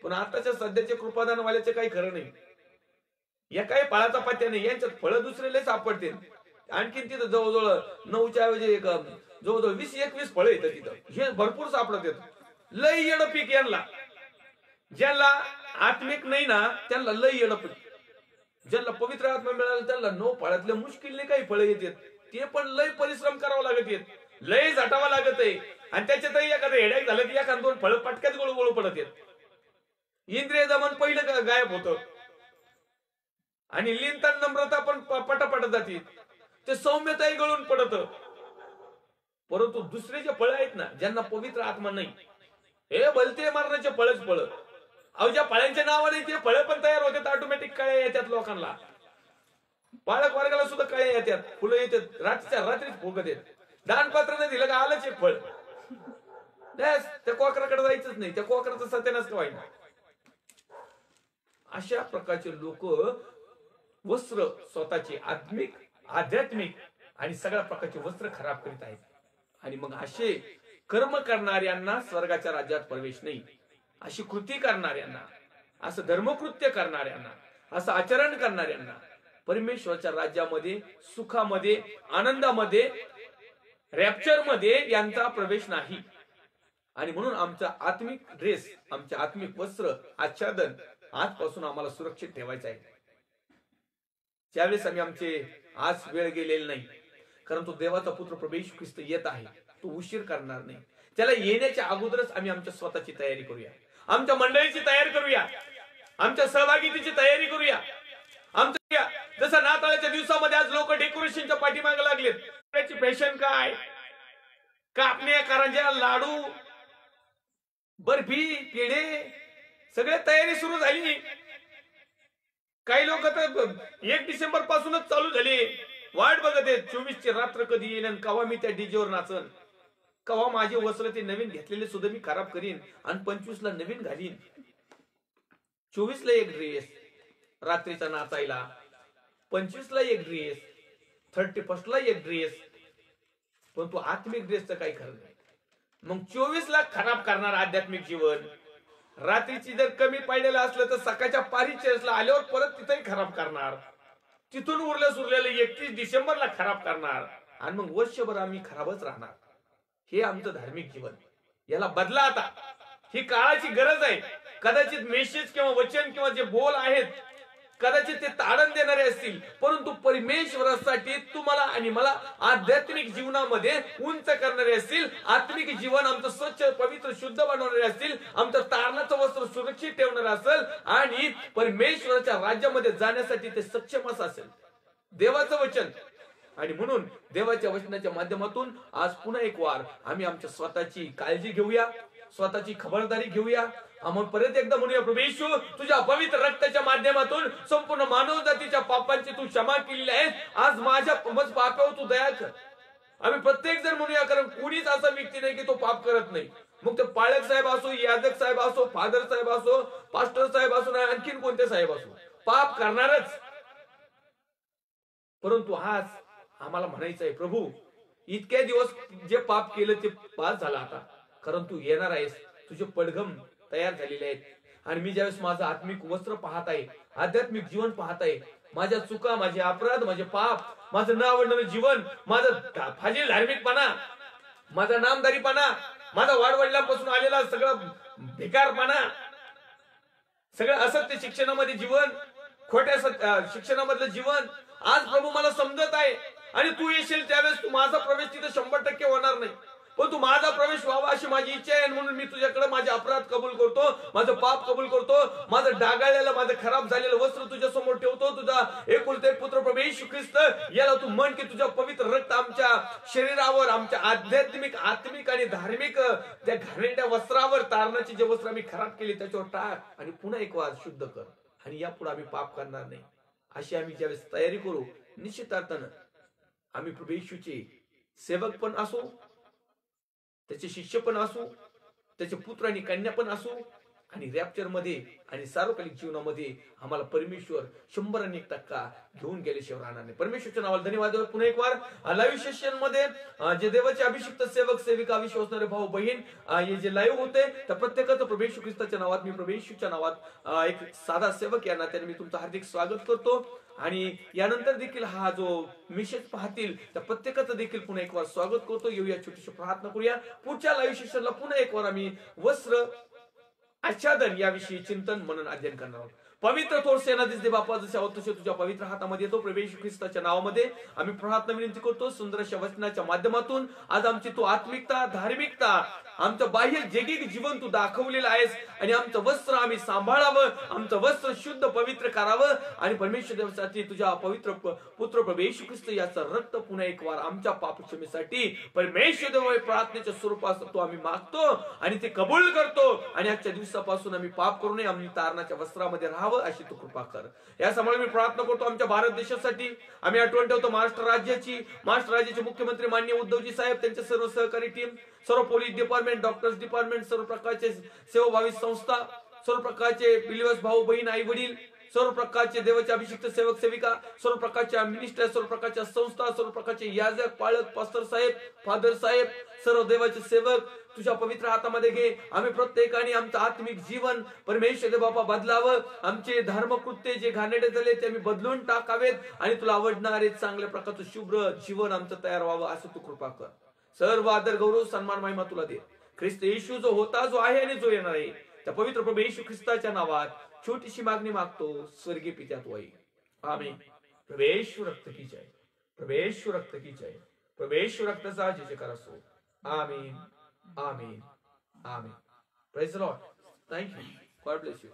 पण आताच्या सध्याचे कृपादानवाल्याचे काही खरं नाही. या काही फळाचा पत्त्या नाही, यांच्यात फळ दुसरेले सापडतील. आणखीन तिथं जवळजवळ 9च्या ऐवजी जवळजवळ 20-21 फळ येतात तिथं. हे भरपूर सापडत येत. लय येडं पीक यांना. ज्यांना आत्मिक नाही ना त्यांना लय येडं पीक. ज्यांना पवित्र आत्मा मिळाला त्यांना 9 फळातले मुश्किलने काही फळ येतात. ते पण लय परिश्रम करावा लागत येत, लय झटावा लागत आहे. आणि त्याच्यातही एखादं हेड्याक झालं की एखाद 2 फळ पटक्यात गोळू पडत येत. इंद्रिय दमन पहिलं गायब होतं आणि लिंता नम्रता पण पटापट जाते. ते सौम्यताही गळून पडत. परंतु दुसरे जे फळ आहेत ना, ज्यांना पवित्र आत्मा नाही, हे भलते मारण्याचे फळच फळ. अहो ज्या फळांच्या नावाने ते फळ पण तयार होतात, ऑटोमॅटिक कळ्या येतात लोकांना. बाळक वर्गाला सुद्धा कळ्या येतात, फुलं येतात, रात्रीच्या रात्रीच फुगत येत. दानपात्राने दिलं का आलंच एक फळ. त्या कोकराकडे जायचंच नाही, त्या कोकराचं सत्यानाश का व्हायना. अशा प्रकारचे लोक वस्त्र स्वतःचे आत्मिक, आध्यात्मिक आणि सगळ्या प्रकारचे वस्त्र खराब करीत आहेत. आणि मग असे कर्म करणाऱ्यांना स्वर्गाच्या राज्यात प्रवेश नाही. अशी कृती करणाऱ्यांना, असं धर्मकृत्य करणाऱ्यांना, असं आचरण करणाऱ्यांना परमेश्वराच्या राज्यामध्ये, सुखामध्ये, आनंदामध्ये, रॅप्चर मध्ये यांचा प्रवेश नाही. आणि म्हणून आमचा आत्मिक ड्रेस, आमचे आत्मिक वस्त्र, आच्छादन आजपासून आम्हाला सुरक्षित ठेवायचं आहे. ज्यावेळेस आम्ही आज वेळ गेलेला नाही, कारण तो देवाचा पुत्र प्रभू येशू ख्रिस्त येत आहे. तो उशीर करणार नाही. त्याला येण्याच्या अगोदरच आम्ही आमच्या स्वतःची तयारी करूया, आमच्या मंडळीची तयारी करूया, आमच्या सहभागीतेची तयारी करूया. आमच्या जसं नाताळाच्या दिवसामध्ये आज लोक डेकोरेशनच्या पाठीमागे लागलेत. त्याची फॅशन काय, कापण्या, करंज्या, लाडू, बर्फी, पेढे, सगळे तयारी सुरू झाली. काही लोक तर 1 डिसेंबर पासूनच चालू झाले, वाट बघत आहेत 24ची रात्र कधी येईल आणि कवा मी त्या डीजेवर नाचन, कवा माझे वस्त्र ते नवीन घेतलेले सुद्धा मी खराब करीन आणि 25ला नवीन घालीन. 24ला एक ड्रेस रात्रीचा नाचायला, 25ला एक ड्रेस, 31ला एक ड्रेस, पण तो आत्मिक ड्रेसचं काही खरं नाही. मग 24ला खराब करणार आध्यात्मिक जीवन, रात्रीची जर कमी पडलेलं असलं तर सकाळच्या पारिचर्यला आल्यावर परत तिथेही खराब करणार, तिथून उरलं सुरलेलं 31 डिसेंबरला खराब करणार आणि मग वर्षभर आम्ही खराबच राहणार. हे आमचं धार्मिक जीवन. याला बदला आता. ही काळाची गरज आहे. कदाचित मेसेज किंवा वचन किंवा जे बोल आहेत कदाचित ते ताडण देणारे असतील, परंतु परमेश्वरासाठी तुम्हाला आणि मला आध्यात्मिक जीवनामध्ये उंच करणारे असतील, आत्मिक जीवन आमचं स्वच्छ, पवित्र, शुद्ध बनवणारे असतील, आमचं तारणाचं वस्त्र सुरक्षित ठेवणार असेल आणि परमेश्वराच्या राज्यामध्ये जाण्यासाठी ते सक्षम असेल. देवाचं वचन. आणि म्हणून देवाच्या वचनाच्या माध्यमातून आज पुन्हा एक वार आम्ही आमच्या स्वतःची काळजी घेऊया, स्वतःची खबरदारी घेऊया. आम्ही परत एकदा म्हणूया, प्रभू येशू, तुझ्या पवित्र रक्ताच्या माध्यमातून संपूर्ण मानव जातीच्या पापांची तू क्षमा केलेली आहे. आज माझ्या पापावर तू दया कर. आम्ही प्रत्येक जण म्हणूया, कारण कुणीच असा व्यक्ती नाही की तो पाप करत नाही. मग ते पाळक साहेब असो, याजक साहेब असो, फादर साहेब असो, पास्टर साहेब असो, नाही आणखीन कोणते साहेब असो, पाप करणारच. परंतु आज आम्हाला म्हणायचं आहे, प्रभू इतक्या दिवस जे पाप केलं ते पास झालं आता, कारण तू येणार आहेस. तुझे पडघम तयार झालेले आहेत आणि मी ज्यावेळेस माझं आत्मिक वस्त्र पाहत आहे, आध्यात्मिक जीवन पाहत आहे, माझ्या चुका, माझे अपराध, माझे पाप, माझं न आवडणारं जीवन, माझं फाजील धार्मिकपणा, माझा नामदारीपणा, माझा वाडवडिलांपासून आलेला सगळं भिकारपणा, सगळं असत्य शिक्षणामध्ये जीवन, खोट्या शिक्षणामधलं जीवन आज प्रभू मला समजत आहे. आणि तू येशील त्यावेळेस तू माझा प्रवेश तिथे 100% होणार नाही, पण तू माझा प्रवेश व्हावा अशी माझी इच्छा आहे. म्हणून मी तुझ्याकडे माझे अपराध कबूल करतो, माझं पाप कबूल करतो, माझं डागाळलेलं, माझं खराब झालेलं वस्त्र तुझ्या समोर ठेवतो. तुझा एकुलता एक पुत्र प्रभू येशू ख्रिस्त, याला तू म्हण की तुझ्या पवित्र रक्त आमच्या शरीरावर, आमच्या आध्यात्मिक, आत्मिक आणि धार्मिक त्या घाणेरड्या वस्त्रावर, तारणाचे जे वस्त्र आम्ही खराब केले त्याच्यावर टाक आणि पुन्हा एक वार शुद्ध कर. आणि यापुढे आम्ही पाप करणार नाही अशी आम्ही ज्यावेळेस तयारी करू, निश्चित अर्थानं आम्ही प्रभू येशूचे सेवक पण असू, त्याचे शिष्य पण असू, त्याचे पुत्र आणि कन्या पण असू, आणि रॅप्चर मध्ये आणि सार्वकालिक जीवनामध्ये आम्हाला परमेश्वर 100% घेऊन गेल्याशिवाय राहणार नाही. परमेश्वरच्या नावाला धन्यवाद. पुन्हा एक वार लाईव्ह सेशन मध्ये जे देवाचे अभिषिक्त सेवक सेविका, विश्वासणारे भाऊ बहीण हे जे लाईव्ह होते, त्या प्रत्येकाचं प्रभू येशू ख्रिस्ताच्या नावात, मी प्रभू येशूच्या नावात एक साधा सेवक या नात्याने मी तुमचं हार्दिक स्वागत करतो. आणि यानंतर देखील हा जो मेसेज पाहतील त्या प्रत्येकाचं देखील पुन्हा एक वार स्वागत करतो. येऊया, छोटीशी प्रार्थना करूया. पुढच्या लाईव्ह सेशनला पुन्हा एक वार आम्ही वस्त्र आच्छादन याविषयी चिंतन, मनन, अध्ययन करणार आहोत. पवित्र थोर सेनाधीश दे बाप्पा, जसे आहोत तसे तुझ्या पवित्र हातामध्ये येतो. प्रभू येशू ख्रिस्ताच्या नावामध्ये आम्ही प्रार्थना विनंती करतो. सुंदर अशा वचनाच्या माध्यमातून आज आमची तू आत्मिकता, धार्मिकता, आमचं बाह्य जैगिक जीवन तू दाखवलेलं आहेस आणि आमचं वस्त्र आम्ही सांभाळावं, आमचं वस्त्र शुद्ध पवित्र करावं आणि परमेश्वर देवासाठी तुझ्या पवित्र पुत्र प्रभू येशू ख्रिस्त याचं रक्त पुन्हा एक वार आमच्या पापक्षमेसाठी परमेश्वर देवा प्रार्थनेच्या स्वरूपात तो आम्ही मागतो आणि ते कबूल करतो. आणि आजच्या दिवसापासून आम्ही पाप करू नये, आम्ही तारणाच्या वस्त्रामध्ये राहावं अशी तू कृपा कर. यासमुळे मी प्रार्थना करतो आमच्या भारत देशासाठी. आम्ही आठवण ठेवतो महाराष्ट्र राज्याचे मुख्यमंत्री माननीय उद्धवजी साहेब, त्यांचे सर्व सहकारी टीम, सर्व पोलीस डिपार्टमेंट, डॉक्टर्स डिपार्टमेंट, सर्व प्रकारचे सेवाभावी संस्था, सर्व प्रकारचे बिलीवर्स भाऊ बहीण, आई वडील, सर्व प्रकारचे देवाचे अभिषिक्त सेवक सेविका, सर्व प्रकारच्या मिनिस्टर, सर्व प्रकारच्या संस्था, सर्व प्रकारचे याजक, पाळक, पास्टर साहेब, फादर साहेब, सर्व देवाचे सेवक, तुझ्या पवित्र हातामध्ये घे. आम्ही प्रत्येकाने आमचं आत्मिक जीवन परमेश्वर बाबा बदलावं. आमचे धर्मकृत्य जे घाणेरडे झाले ते आम्ही बदलून टाकावेत आणि तुला आवडणारे चांगल्या प्रकारचं शुभ्र जीवन आमचं तयार व्हावं असं तू कृपा कर. सर्व आदर गौरव सन्मान महिमा तुला दे. ख्रिस्त येशू जो होता, जो आहे आणि जो येणार आहे, त्या पवित्र प्रभू येशू ख्रिस्ताच्या नावात छोटीशी मागणी मागतो स्वर्गीय पित्यात वही. आमीन. प्रभेश रक्त की जय, प्रभेश रक्त की जय, प्रभेश रक्ताचा जय जयकार असो. आमीन, आमीन, आमीन. Praise the Lord. Thank you. God bless you.